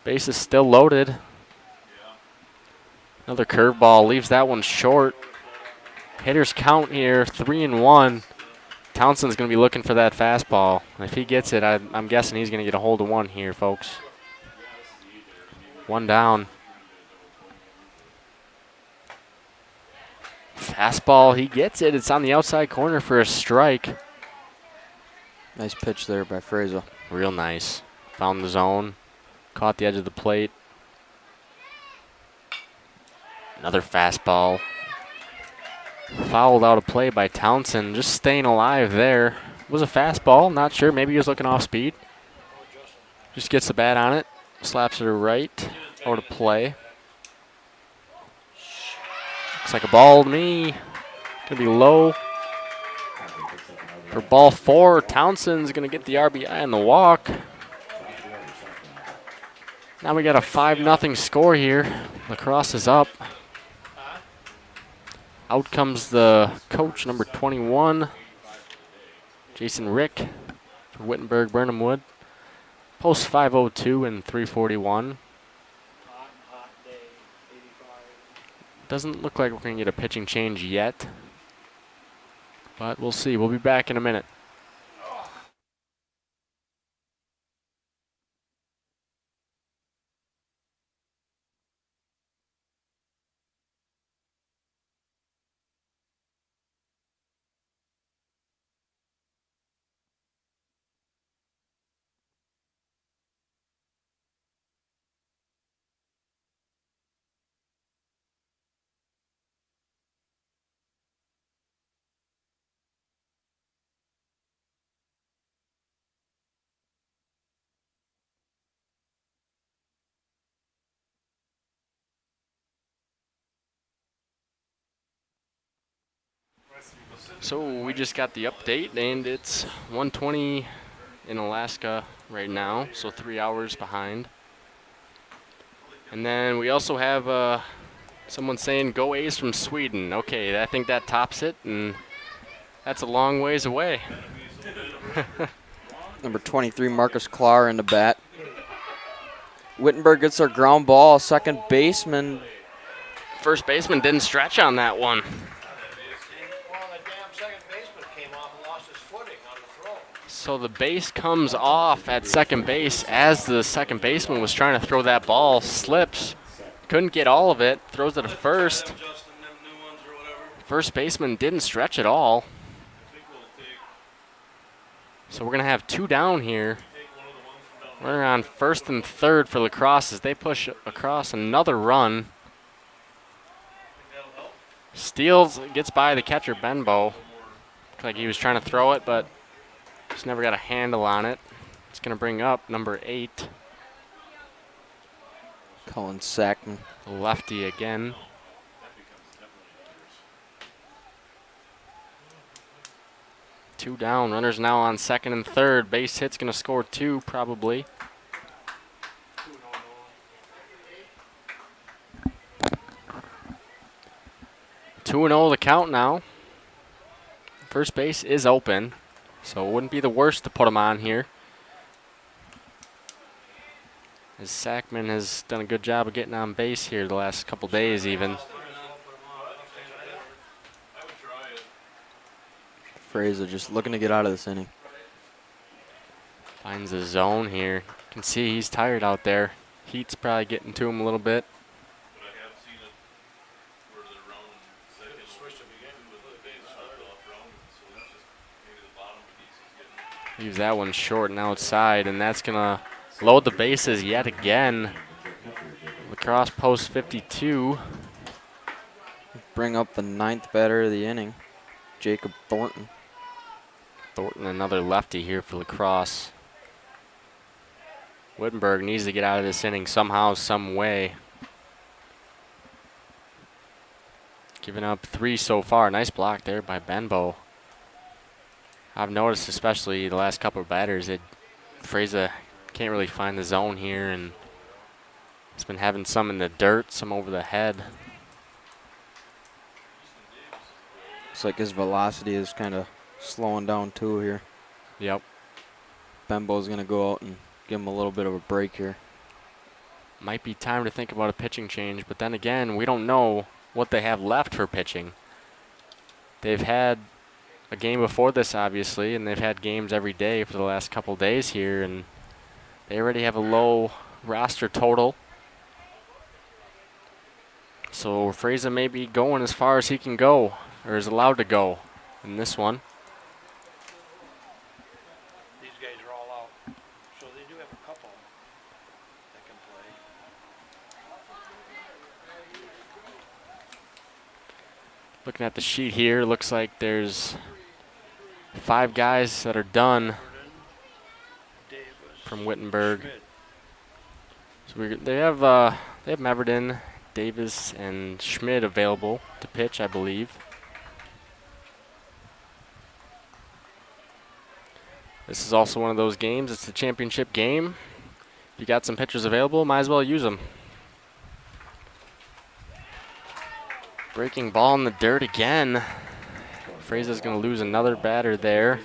Base is still loaded. Another curveball leaves that one short. Hitters count here 3-1. Townsend's going to be looking for that fastball. If he gets it, I'm guessing he's going to get a hold of one here, folks. One down. Fastball, he gets it. It's on the outside corner for a strike. Nice pitch there by Freza. Real nice. Found the zone. Caught the edge of the plate. Another fastball. Fouled out of play by Townsend. Just staying alive there. Was a fastball. Not sure. Maybe he was looking off speed. Just gets the bat on it. Slaps it right. Out of play. Looks like a ball to me. Gonna be low. For ball four, Townsend's gonna get the RBI and the walk. Now we got a 5-0 score here. Lacrosse is up. Out comes the coach, number 21, Jason Rick for Wittenberg-Birnamwood. Post 502 and 341. Doesn't look like we're going to get a pitching change yet, but we'll see. We'll be back in a minute. So we just got the update, and it's 1:20 in Alaska right now, so 3 hours behind. And then we also have someone saying go A's from Sweden. Okay, I think that tops it, and that's a long ways away. Number 23, Marcus Klar in the bat. Wittenberg gets their ground ball. Second baseman. First baseman didn't stretch on that one. So the base comes off at second base as the second baseman was trying to throw that ball, slips, couldn't get all of it, throws it to first. First baseman didn't stretch at all. So we're going to have two down here. Runner on first and third for Lacrosse as they push across another run. Steals, gets by the catcher, Benbow. Looks like he was trying to throw it, but just never got a handle on it. It's going to bring up number 8. Colin Sackman. Lefty again. Two down. Runners now on second and third. Base hit's going to score 2 probably. Two and 0 the count now. First base is open, so it wouldn't be the worst to put him on here. As Sackman has done a good job of getting on base here the last couple days even. Fraser just looking to get out of this inning. Finds the zone here. You can see he's tired out there. Heat's probably getting to him a little bit. Leaves that one short and outside, and that's going to load the bases yet again. Lacrosse post 52. Bring up the 9th batter of the inning, Jacob Thornton. Thornton, another lefty here for Lacrosse. Wittenberg needs to get out of this inning somehow, some way. Giving up 3 so far. Nice block there by Benbow. I've noticed, especially the last couple of batters, that Fraser can't really find the zone here, and he's been having some in the dirt, some over the head. Looks like his velocity is kind of slowing down too here. Yep. Benbow's going to go out and give him a little bit of a break here. Might be time to think about a pitching change, but then again, we don't know what they have left for pitching. They've had a game before this, obviously, and they've had games every day for the last couple days here, and they already have a low roster total. So Fraser may be going as far as he can go, or is allowed to go in this one. These guys are all out, so they do have a couple that can play. Looking at the sheet here, looks like there's 5 guys that are done from Wittenberg. So they have Meverden, Davis, and Schmidt available to pitch, I believe. This is also one of those games. It's the championship game. If you got some pitchers available, might as well use them. Breaking ball in the dirt again. Fraser's going to lose another batter there.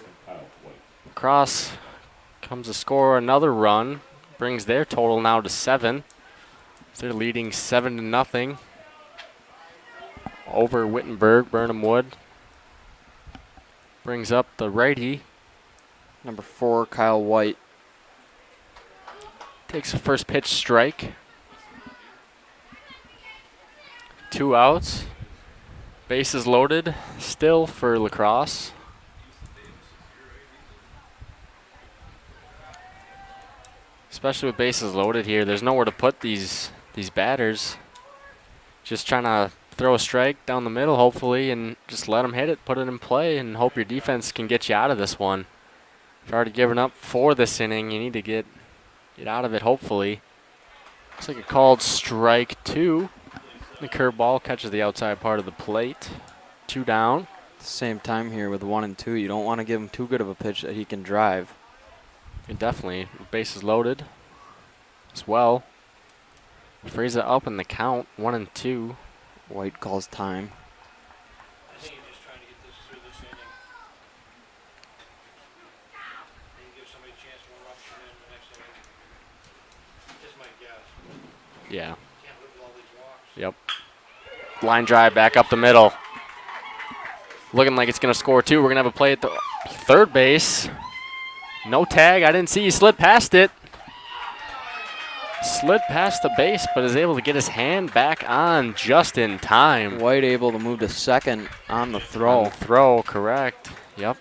Lacrosse comes to score another run. Brings their total now to 7. They're leading 7-0 over Wittenberg-Birnamwood. Brings up the righty. Number 4, Kyle White. Takes a first pitch strike. 2 outs. Bases loaded still for Lacrosse. Especially with bases loaded here, there's nowhere to put these batters. Just trying to throw a strike down the middle, hopefully, and just let them hit it, put it in play, and hope your defense can get you out of this one. If you've already given up 4 this inning, you need to get out of it, hopefully. Looks like a called strike 2. The curveball catches the outside part of the plate. 2 down. At the same time here with 1 and 2, you don't want to give him too good of a pitch that he can drive. And definitely, bases loaded as well. Fraser up in the count, 1 and 2. White calls time. I think he's just trying to get this through this inning. And give somebody a chance to warm up in the next inning. Just my guess. Yeah. Can't live with all these walks. Yep. Line drive back up the middle. Looking like it's going to score 2. We're going to have a play at the third base. No tag. I didn't see he slid past it. Slid past the base, but is able to get his hand back on just in time. White able to move to second on the throw. On the throw, correct. Yep.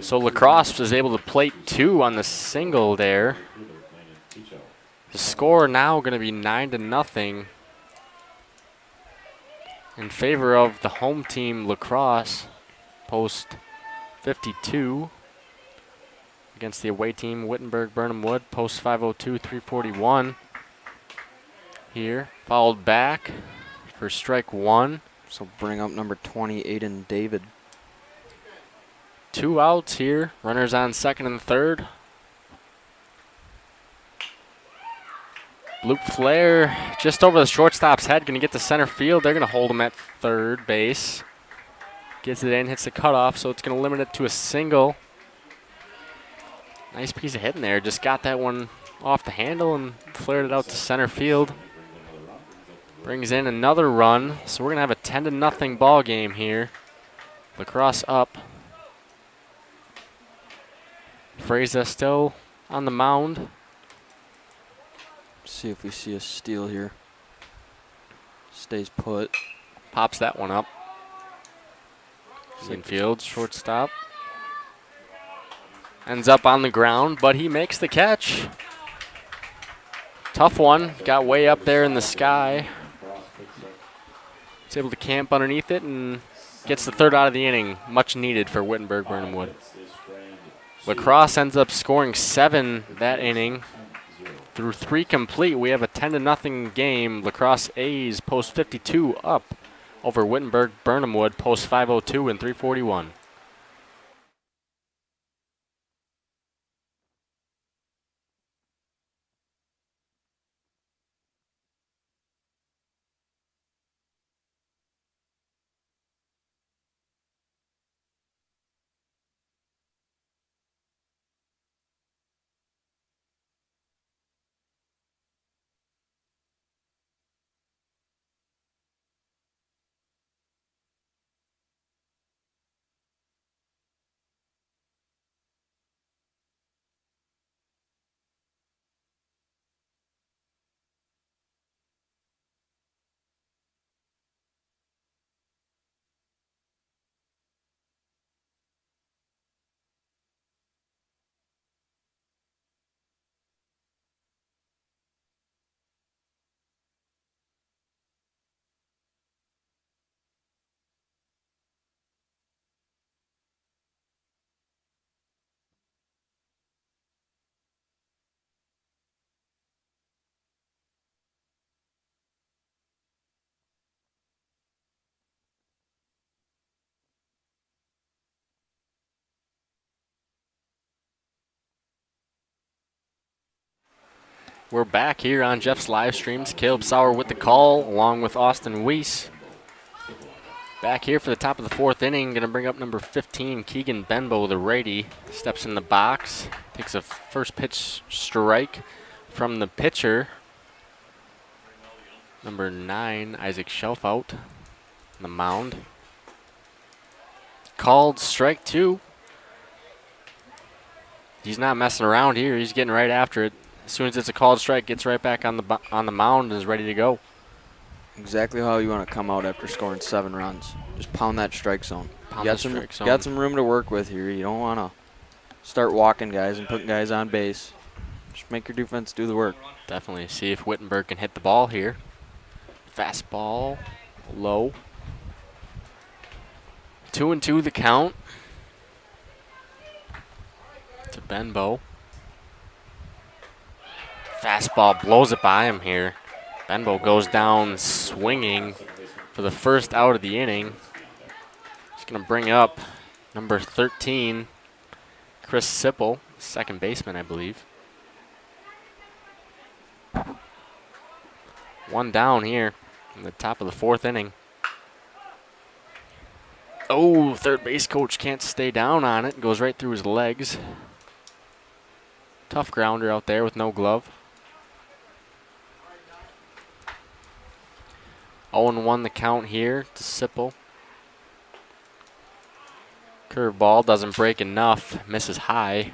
So Lacrosse was able to plate 2 on the single there. The score now going to be 9-0 in favor of the home team Lacrosse, post 52, against the away team Wittenberg-Birnamwood, post 502, 341. Here, fouled back for strike 1. So bring up number 20, Aiden David. 2 outs here, runners on second and third. Loop flare just over the shortstop's head, going to get to center field. They're going to hold him at third base. Gets it in, hits the cutoff, so it's going to limit it to a single. Nice piece of hitting there. Just got that one off the handle and flared it out to center field. Brings in another run, so we're going to have a 10-0 ball game here. Lacrosse up. Freza still on the mound. See if we see a steal here. Stays put. Pops that one up. Infield, shortstop. Ends up on the ground, but he makes the catch. Tough one. Got way up there in the sky. He's able to camp underneath it and gets the third out of the inning. Much needed for Wittenberg-Birnamwood. Lacrosse ends up scoring 7 that inning. Through 3 complete, we have a 10-0 game. Lacrosse A's post 52 up over Wittenberg-Birnamwood post 502 and 341. We're back here on Jeff's live streams. Caleb Sauer with the call, along with Austin Weiss. Back here for the top of the 4th inning, going to bring up number 15, Keegan Benbow, the righty. Steps in the box, takes a first pitch strike from the pitcher. Number 9, Isaac Shelfout, on the mound. Called strike 2. He's not messing around here. He's getting right after it. As soon as it's a called strike, gets right back on the mound and is ready to go. Exactly how you want to come out after scoring 7 runs. Just pound that strike zone. Got some room to work with here. You don't want to start walking guys and putting guys on base. Just make your defense do the work. Definitely. See if Wittenberg can hit the ball here. Fastball, low. 2-2 the count to Benbow. Fastball blows it by him here. Benbow goes down swinging for the first out of the inning. He's going to bring up number 13, Chris Sipple, second baseman, I believe. 1 down here in the top of the 4th inning. Oh, third base coach can't stay down on it. Goes right through his legs. Tough grounder out there with no glove. 0-1 the count here to Sipple. Curveball doesn't break enough, misses high.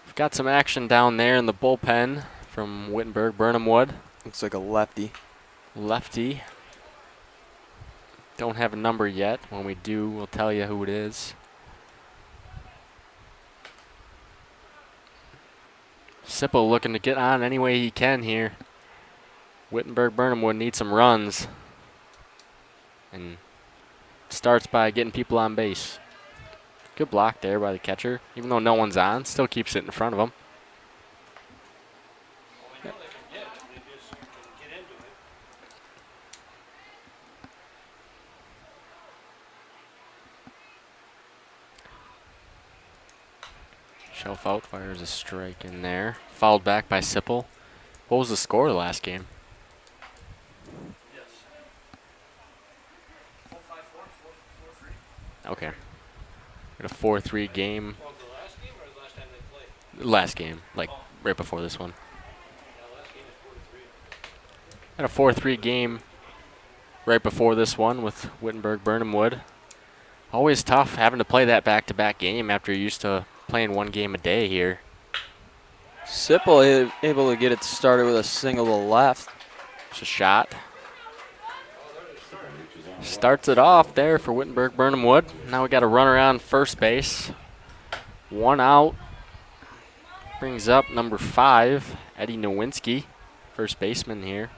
We've got some action down there in the bullpen from Wittenberg-Birnamwood. Looks like a lefty. Lefty. Don't have a number yet. When we do, we'll tell you who it is. Sipple looking to get on any way he can here. Wittenberg-Birnamwood needs some runs. And starts by getting people on base. Good block there by the catcher. Even though no one's on, still keeps it in front of him. Well, we know they can get it, they just can get into it. Shelf out, fires a strike in there. Fouled back by Sipple. What was the score last game? Yes. 4-5-4, 4-3. Okay. Got a 4-3 game. Well, the last game or the last time they played? Last game, like right before this one. Yeah, last game is 4-3. Got a 4-3 game right before this one with Wittenberg-Birnamwood. Always tough having to play that back-to-back game after you're used to playing one game a day here. Sipple able to get it started with a single to left. It's a shot. Starts it off there for Wittenberg-Birnamwood. Now we got a runner on first base. One out. Brings up number 5, Eddie Nowinski, first baseman here.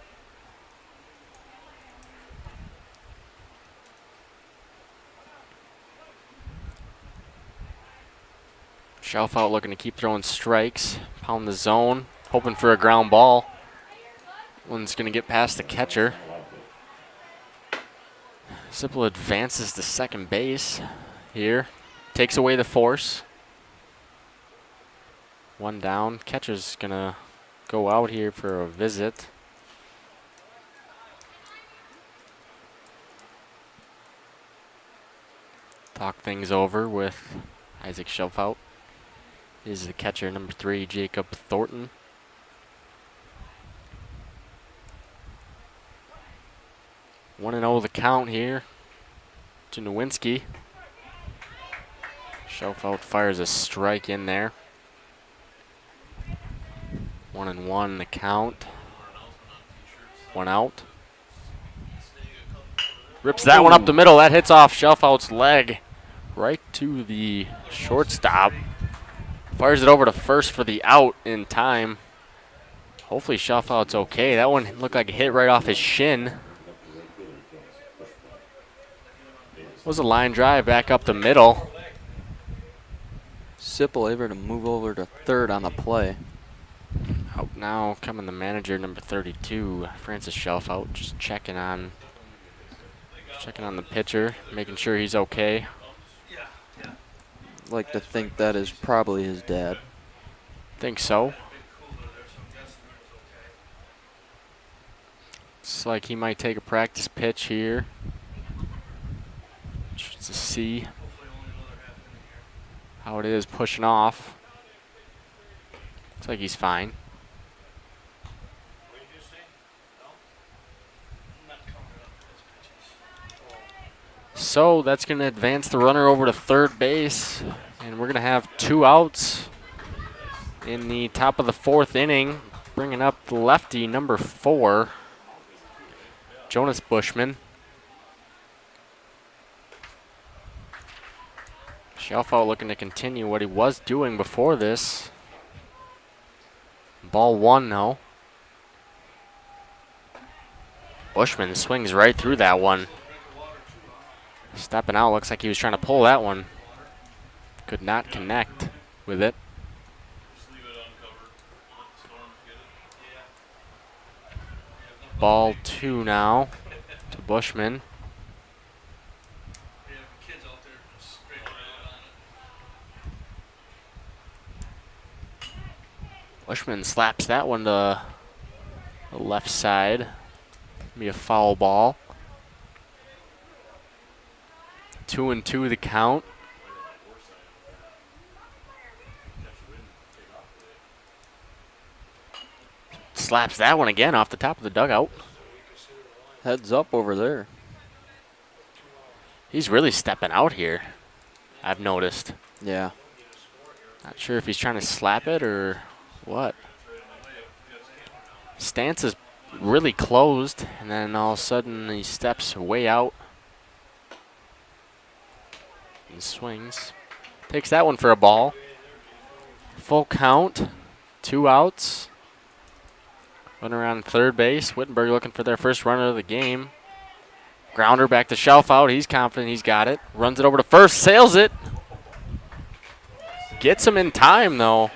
Shelf out looking to keep throwing strikes. Pound the zone, hoping for a ground ball. One's going to get past the catcher. Sipple advances to second base here. Takes away the force. One down. Catcher's going to go out here for a visit. Talk things over with Isaac Shelfout. Is the catcher, number 3, Jacob Thornton. One and 0 the count here to Nowinski. Shelfout fires a strike in there. 1-1 the count. One out. Rips that one up the middle. That hits off Shelfout's leg right to the shortstop. Fires it over to first for the out in time. Hopefully Shelfout's okay. That one looked like it hit right off his shin. Was a line drive back up the middle. Sipple able to move over to third on the play. Out now coming the manager, number 32, Francis Shelfout, just checking on the pitcher, making sure he's okay. Like to think that is probably his dad. Think so. Looks like he might take a practice pitch here. Just to see how it is pushing off. Looks like he's fine. What did you say? No? I'm not coming up with his pitches. So that's going to advance the runner over to third base. And we're going to have 2 outs in the top of the 4th inning. Bringing up the lefty, number 4, Jonas Bushman. Shelfout looking to continue what he was doing before this. Ball 1 now. Bushman swings right through that one. Stepping out, looks like he was trying to pull that one. Could not connect with it. Ball 2 now to Bushman. Bushman slaps that one to the left side. Be a foul ball. 2-2 the count. Slaps that one again off the top of the dugout. Heads up over there. He's really stepping out here, I've noticed. Yeah. Not sure if he's trying to slap it or what. Stance is really closed, and then all of a sudden he steps way out and swings. Takes that one for a ball. Full count 2 outs. Runner on third base. Wittenberg looking for their first runner of the game. Grounder back to shelf out. He's confident he's got it. Runs it over to first. Sails it. Gets him in time, though.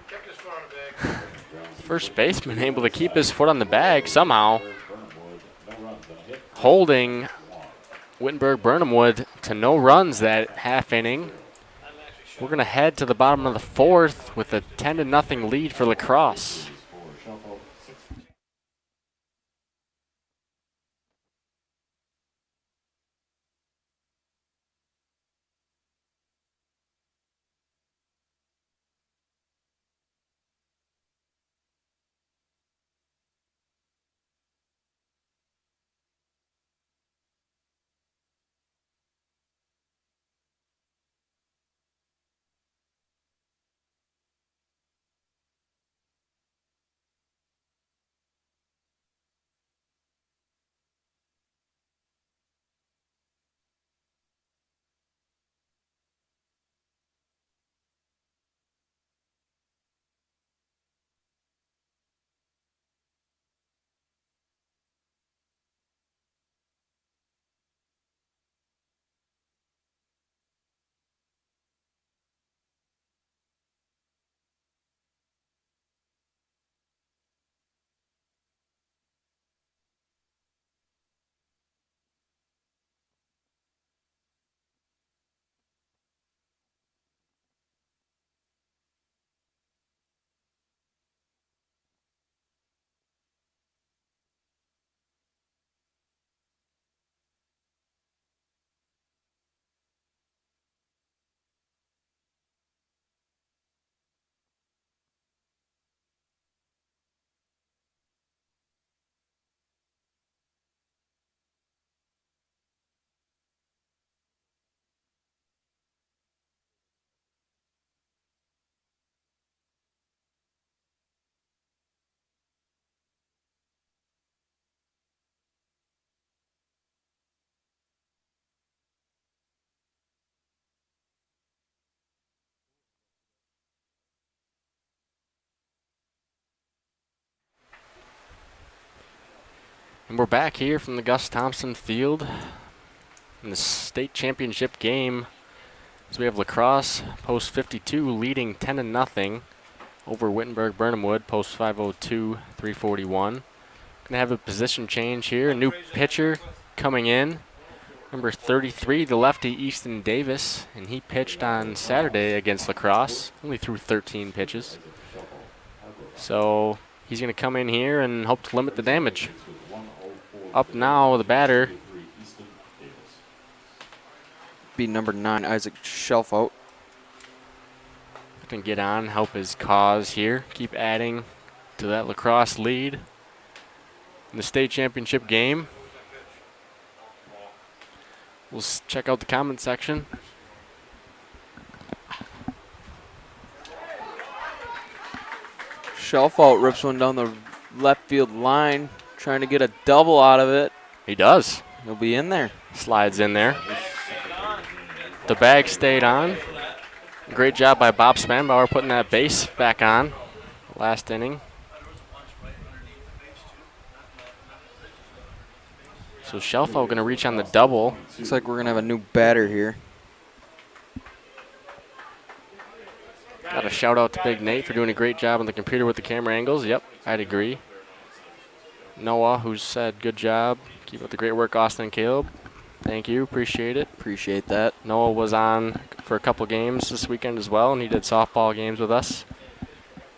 Kept his foot on the bag. First baseman able to keep his foot on the bag somehow. Holding Wittenberg-Birnamwood to no runs that half inning. We're going to head to the bottom of the 4th with a 10-0 lead for Lacrosse. And we're back here from the Gus Thompson Field in the state championship game. So we have Lacrosse post 52 leading 10-0 over Wittenberg-Birnamwood post 502 341. Gonna have a position change here. A new pitcher coming in, number 33, the lefty Easton Davis, and he pitched on Saturday against Lacrosse. Only threw 13 pitches. So he's gonna come in here and hope to limit the damage. Up now, the batter. Be number 9, Isaac Shelfout. Can get on, help his cause here. Keep adding to that Lacrosse lead in the state championship game. We'll check out the comment section. Shelfout rips one down the left field line, trying to get a double out of it. He does. He'll be in there. Slides in there. The bag stayed on. Great job by Bob Spanbauer putting that base back on last inning. So Shelfout going to reach on the double. Looks like we're going to have a new batter here. Got a shout out to Big Nate for doing a great job on the computer with the camera angles. Yep, I'd agree. Noah, who said good job. Keep up the great work, Austin and Caleb. Thank you, appreciate it. Appreciate that. Noah was on for a couple games this weekend as well, and he did softball games with us.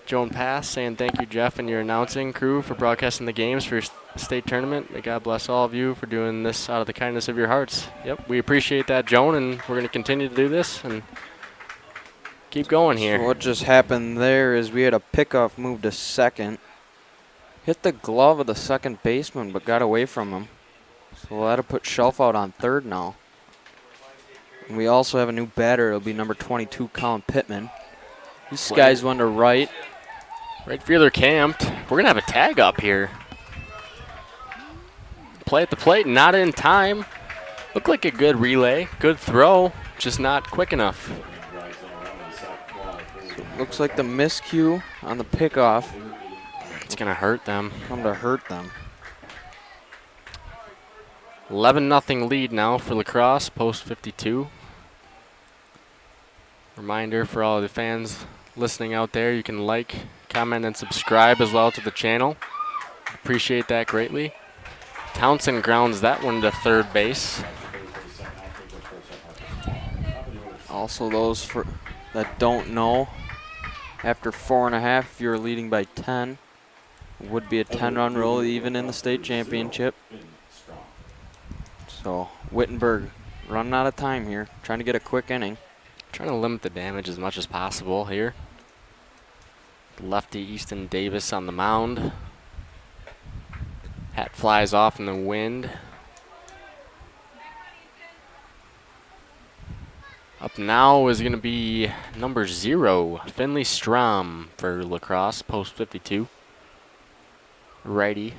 Joan Pass saying thank you, Jeff, and your announcing crew for broadcasting the games for your state tournament. May God bless all of you for doing this out of the kindness of your hearts. Yep, we appreciate that, Joan, and we're going to continue to do this and keep going here. So what just happened there is we had a pickoff move to second. Hit the glove of the second baseman, but got away from him. So that'll put Shelfout on third now. And we also have a new batter. It'll be number 22, Colin Pittman. He skies one to right. Right fielder camped. We're going to have a tag up here. Play at the plate, not in time. Looked like a good relay, good throw, just not quick enough. Looks like the miscue on the pickoff It's going to hurt them. come to hurt them. 11-0 lead now for Lacrosse, post 52. Reminder for all the fans listening out there, you can like, comment, and subscribe as well to the channel. Appreciate that greatly. Townsend grounds that one to third base. Also, those that don't know, after 4.5, if you're leading by 10, it would be a 10-run rule even in the state championship. So Wittenberg running out of time here, trying to get a quick inning. Trying to limit the damage as much as possible here. Lefty Easton Davis on the mound. Hat flies off in the wind. Up now is going to be number 0, Finley Strom for Lacrosse, post 52. Righty.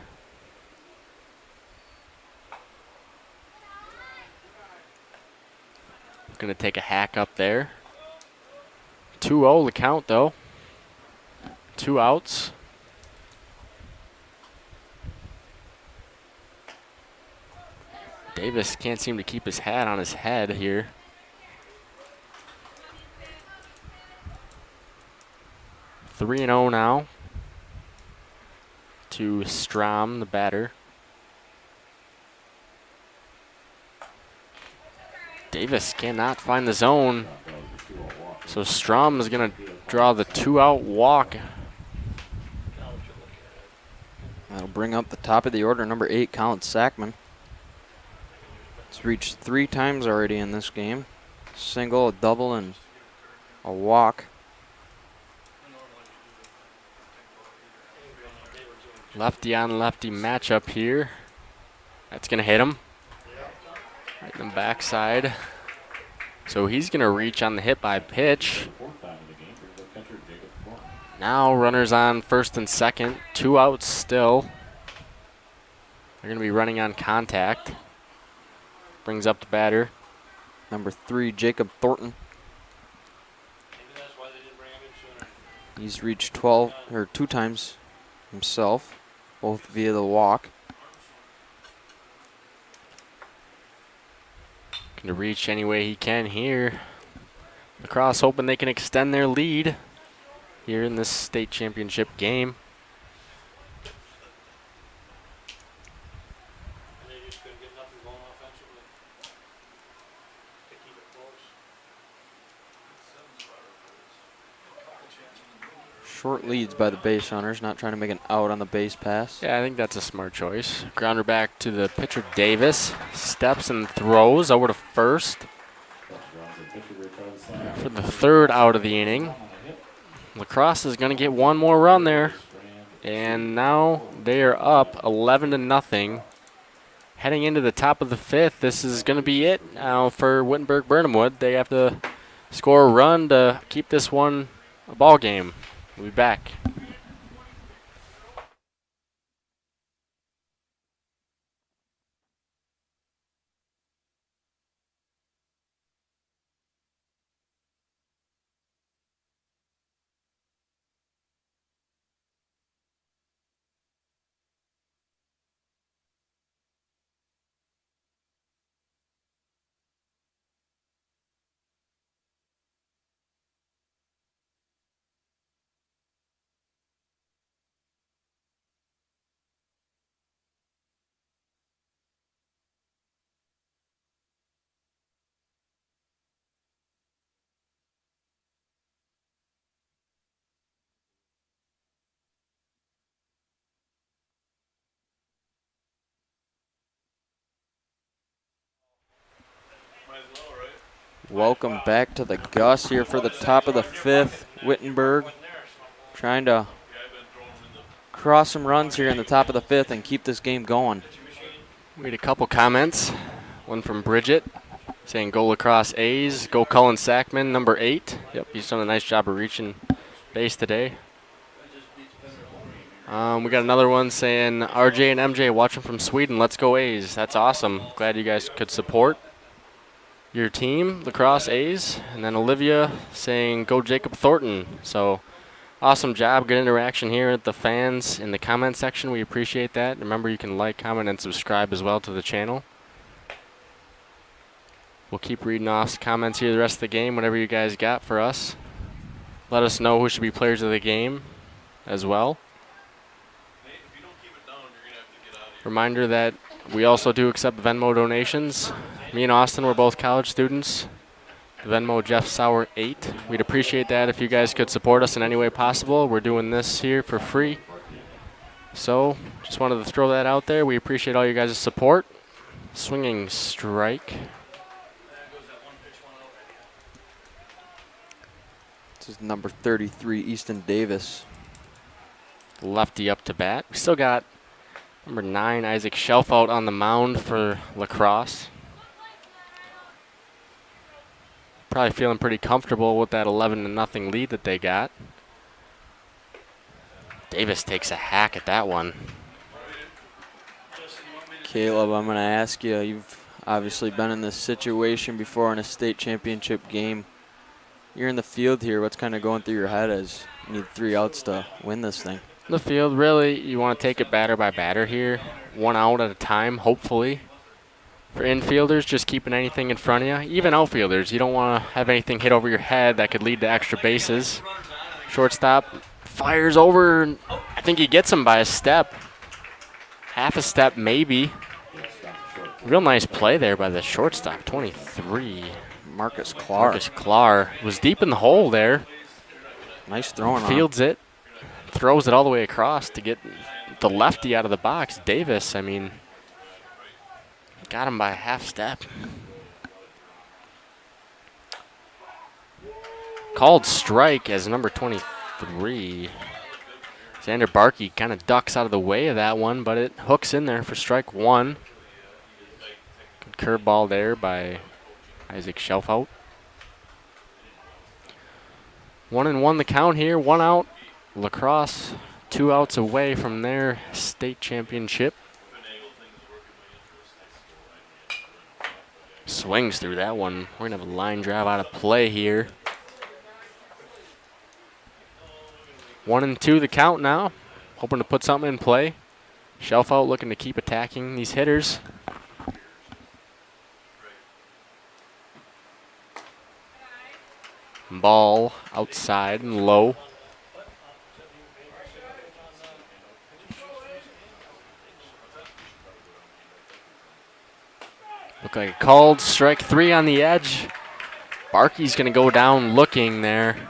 Going to take a hack up there. 2-0 the count though. 2 outs. Davis can't seem to keep his hat on his head here. 3-0 now to Strom, the batter. Davis cannot find the zone, so Strom is going to draw the 2-out walk. That'll bring up the top of the order, number 8, Colin Sackman. It's reached 3 times already in this game. Single, a double, and a walk. Lefty on lefty matchup here. That's going to hit him. Right in the backside. So he's going to reach on the hit by pitch. Now runners on first and second. 2 outs still. They're going to be running on contact. Brings up the batter. Number 3, Jacob Thornton. He's reached 2 times himself, both via the walk. Going to reach any way he can here. Lacrosse hoping they can extend their lead here in this state championship game. Short leads by the base runners, not trying to make an out on the base pass. Yeah, I think that's a smart choice. Grounder back to the pitcher Davis. Steps and throws over to first. For the 3rd out of the inning. Lacrosse is going to get 1 more run there. And now they are up 11-0. Heading into the top of the 5th, this is going to be it now for Wittenberg-Birnamwood. They have to score a run to keep this one a ball game. We'll be back. Welcome back to the Gus here for the top of the 5th. Wittenberg trying to cross some runs here in the top of the 5th and keep this game going. We had a couple comments. One from Bridget saying go Lacrosse A's, go Colin Sackman, number 8. Yep, he's done a nice job of reaching base today. We got another one saying RJ and MJ watching from Sweden, let's go A's. That's awesome. Glad you guys could support. your team, Lacrosse A's, and then Olivia saying go Jacob Thornton. So awesome job, good interaction here at the fans in the comment section. We appreciate that. Remember, you can like, comment, and subscribe as well to the channel. We'll keep reading off comments here the rest of the game, whatever you guys got for us. Let us know who should be players of the game as well. Reminder that we also do accept Venmo donations. Me and Austin were both college students. Venmo Jeff Sauer 8. We'd appreciate that if you guys could support us in any way possible. We're doing this here for free. So just wanted to throw that out there. We appreciate all you guys' support. Swinging strike. This is number 33, Easton Davis. Lefty up to bat. We still got number 9, Isaac Shelfout on the mound for Lacrosse. Probably feeling pretty comfortable with that 11-0 lead that they got. Davis takes a hack at that one. Caleb, I'm going to ask you, you've obviously been in this situation before in a state championship game. You're in the field here. What's kind of going through your head as you need 3 outs to win this thing? In the field, really, you want to take it batter by batter here. 1 out at a time, hopefully. For infielders, just keeping anything in front of you. Even outfielders, you don't want to have anything hit over your head that could lead to extra bases. Shortstop fires over. I think he gets him by a step. Half a step, maybe. Real nice play there by the shortstop, 23. Marcus Clark. Marcus Clark was deep in the hole there. Nice throwing. Fields it. Throws it all the way across to get the lefty out of the box. Davis, I mean, got him by a half step. Called strike as number 23. Xander Barkey kind of ducks out of the way of that one, but it hooks in there for strike 1. Good curveball there by Isaac Shelfout. 1-1 the count here, 1 out. Lacrosse 2 outs away from their state championship. Swings through that one. We're going to have a line drive out of play here. 1-2 the count now. Hoping to put something in play. Shelfout looking to keep attacking these hitters. Ball outside and low. Look like a called strike 3 on the edge. Barkey's going to go down looking there.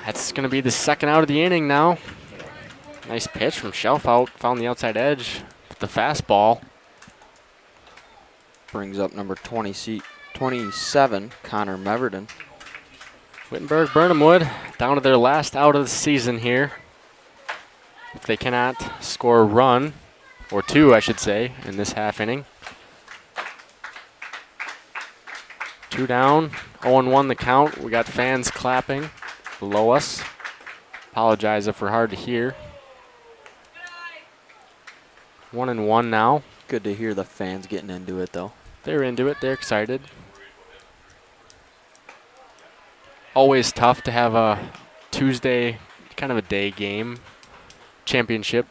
That's going to be the 2nd out of the inning now. Nice pitch from Shelfout. Found the outside edge with the fastball. Brings up number 27, Connor Meverden. Wittenberg-Birnamwood down to their last out of the season here. If they cannot score a run, or 2 I should say, in this half inning. 2 down, 0-1 the count. We got fans clapping below us. Apologize if we're hard to hear. 1-1 now. Good to hear the fans getting into it, though. They're into it. They're excited. Always tough to have a Tuesday, kind of a day game, championship.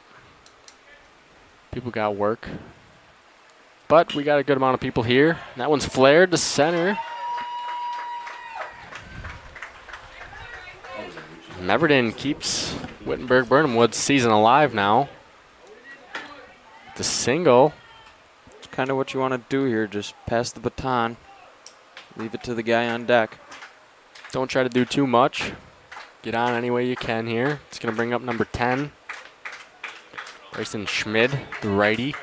People got work. But we got a good amount of people here. That one's flared to center. Meverden keeps Wittenberg-Birnamwood's season alive now. The single. It's kind of what you want to do here. Just pass the baton. Leave it to the guy on deck. Don't try to do too much. Get on any way you can here. It's going to bring up number 10. Bryson Schmid, the righty.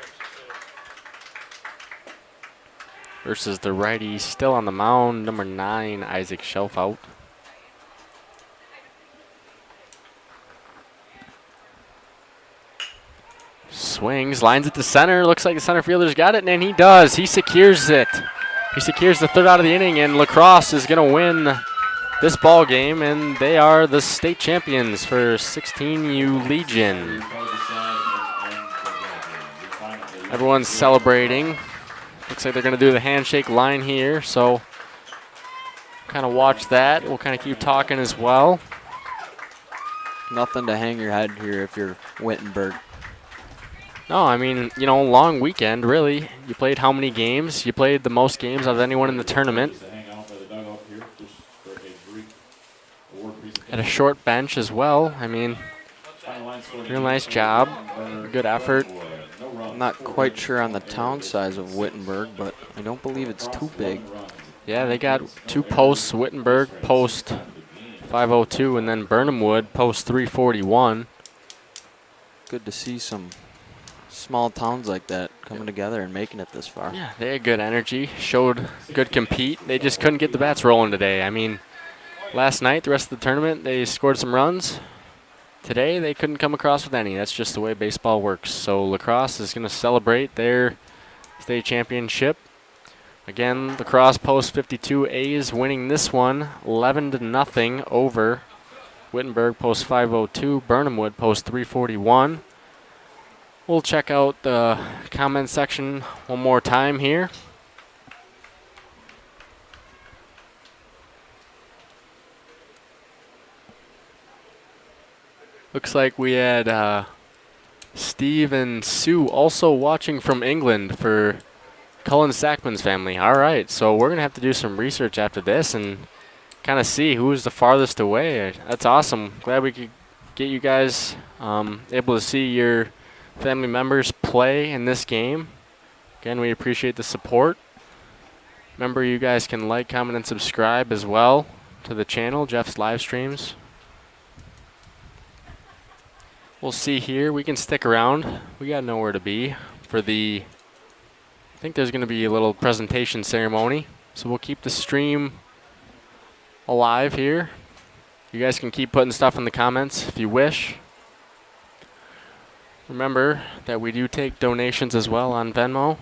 Versus the righty still on the mound, number 9, Isaac Shelfout. Swings, lines it to center. Looks like the center fielder's got it, and he does. He secures it. He secures the 3rd out of the inning, and Lacrosse is going to win this ball game, and they are the state champions for 16U Legion. Everyone's celebrating. Looks like they're going to do the handshake line here, so kind of watch that. We'll kind of keep talking as well. Nothing to hang your head here if you're Wittenberg. No, I mean, you know, long weekend, really. You played how many games? You played the most games of anyone in the tournament. At a short bench as well. I mean, real nice job. Good effort. I'm not quite sure on the town size of Wittenberg, but I don't believe it's too big. Yeah, they got 2 posts. Wittenberg post 502 and then Birnamwood post 341. Good to see some small towns like that coming together and making it this far. Yeah, they had good energy, showed good compete. They just couldn't get the bats rolling today. I mean, last night, the rest of the tournament, they scored some runs. Today, they couldn't come across with any. That's just the way baseball works. So Lacrosse is going to celebrate their state championship. Again, Lacrosse post 52 A's winning this one 11-0 over Wittenberg post 502, Birnamwood post 341. We'll check out the comment section one more time here. Looks like we had Steve and Sue also watching from England for Cullen Sackman's family. All right, so we're going to have to do some research after this and kind of see who's the farthest away. That's awesome. Glad we could get you guys able to see your family members play in this game. Again, we appreciate the support. Remember, you guys can like, comment, and subscribe as well to the channel, Jeff's live streams. We'll see here. We can stick around. We got nowhere to be for the, I think there's going to be a little presentation ceremony. So we'll keep the stream alive here. You guys can keep putting stuff in the comments if you wish. Remember that we do take donations as well on Venmo.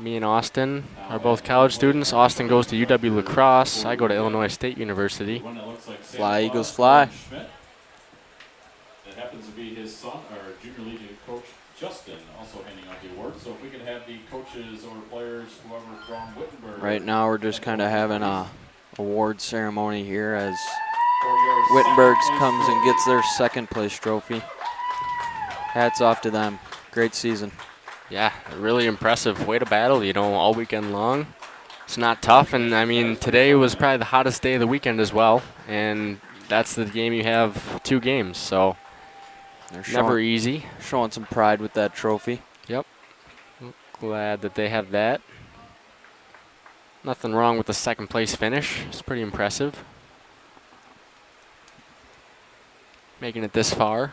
Me and Austin are both college students. Austin goes to UW Lacrosse. I go to Illinois State University. Fly, Eagles, fly. It happens to be his son, our junior league coach, Justin, also handing out the award. So if we could have the coaches or players, whoever from Wittenberg. Right now we're just kind of having a award ceremony here as Wittenberg comes and gets their second place trophy. Hats off to them. Great season. Yeah, really impressive. Way to battle, you know, all weekend long. It's not tough, and I mean, today was probably the hottest day of the weekend as well, and that's the game you have 2 games, so They're never easy. Showing some pride with that trophy. Yep. Glad that they have that. Nothing wrong with the second place finish. It's pretty impressive. Making it this far.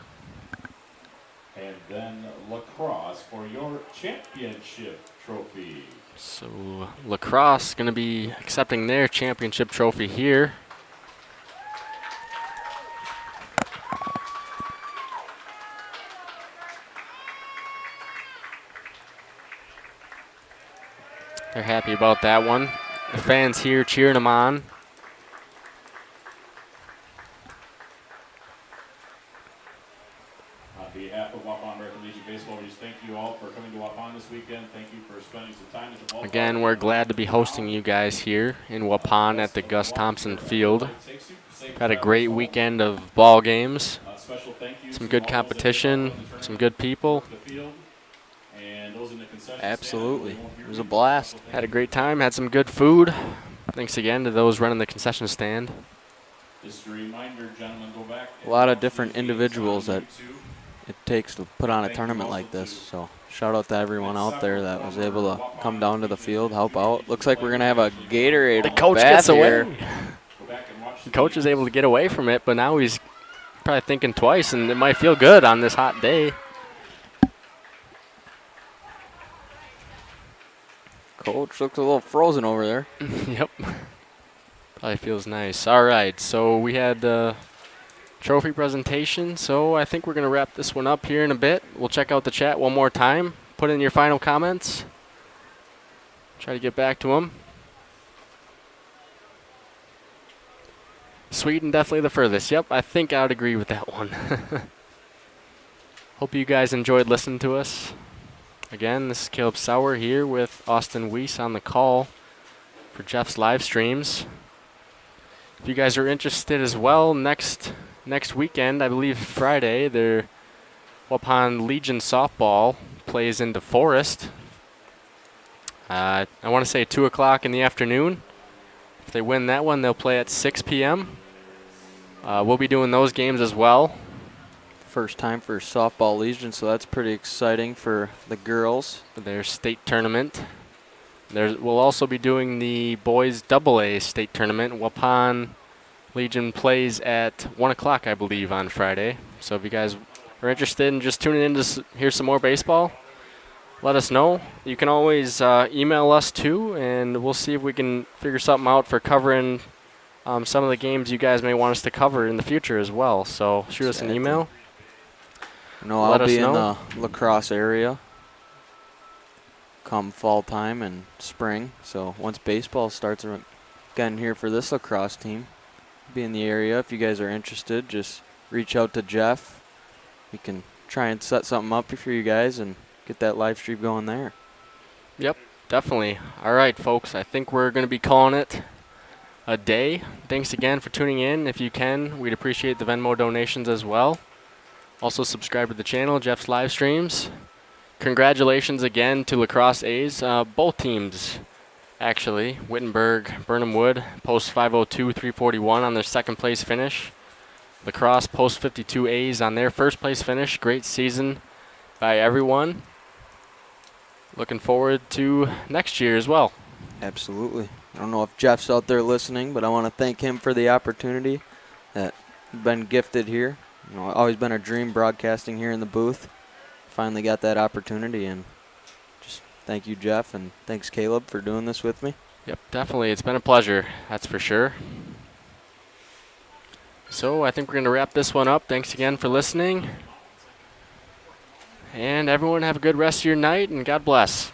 And then Lacrosse for your championship trophy. So Lacrosse going to be accepting their championship trophy here. They're happy about that one. The fans here cheering them on. On behalf of Waupun Recreation Baseball, we just thank you all for coming to Waupun this weekend. Thank you for spending some time at the ballpark. Again, we're glad to be hosting you guys here in Waupun at the Gus Thompson Field. Had a great weekend of ball games. Some good competition, some good people. Absolutely. It was a blast. Had a great time, had some good food. Thanks again to those running the concession stand. Just a reminder, gentlemen, go back. A lot of different individuals that it takes to put on a tournament like this. So shout out to everyone out there that was able to come down to the field, help out. Looks like we're going to have a Gatorade The coach bath gets away. here. The coach is able to get away from it, but now he's probably thinking twice, and it might feel good on this hot day. Coach looks a little frozen over there. Yep. Probably feels nice. All right, so we had the trophy presentation, so I think we're going to wrap this one up here in a bit. We'll check out the chat one more time. Put in your final comments. Try to get back to them. Sweden definitely the furthest. Yep, I think I would agree with that one. Hope you guys enjoyed listening to us. Again, this is Caleb Sauer here with Austin Weiss on the call for Jeff's live streams. If you guys are interested as well, next weekend, I believe Friday, their Waupun Legion softball plays in DeForest. I want to say 2 o'clock in the afternoon. If they win that one, they'll play at 6 p.m. We'll be doing those games as well. First time for softball Legion, so that's pretty exciting for the girls. Their state tournament. We'll also be doing the boys AA state tournament. Waupun Legion plays at 1 o'clock, I believe, on Friday. So if you guys are interested in just tuning in to hear some more baseball, let us know. You can always email us too, and we'll see if we can figure something out for covering some of the games you guys may want us to cover in the future as well. So shoot us an email. No, I'll be in the Lacrosse area come fall time and spring. So once baseball starts again here for this lacrosse team, I'll be in the area. If you guys are interested, just reach out to Jeff. We can try and set something up for you guys and get that live stream going there. Yep, definitely. All right, folks, I think we're going to be calling it a day. Thanks again for tuning in. If you can, we'd appreciate the Venmo donations as well. Also subscribe to the channel, Jeff's live streams. Congratulations again to Lacrosse A's. Both teams, actually. Wittenberg-Birnamwood post 502, 341 on their second place finish. Lacrosse post 52 A's on their first place finish. Great season by everyone. Looking forward to next year as well. Absolutely. I don't know if Jeff's out there listening, but I want to thank him for the opportunity that been gifted here. You know, always been a dream broadcasting here in the booth. Finally got that opportunity, and just thank you, Jeff, and thanks, Caleb, for doing this with me. Yep, definitely. It's been a pleasure, that's for sure. So I think we're going to wrap this one up. Thanks again for listening. And everyone have a good rest of your night, and God bless.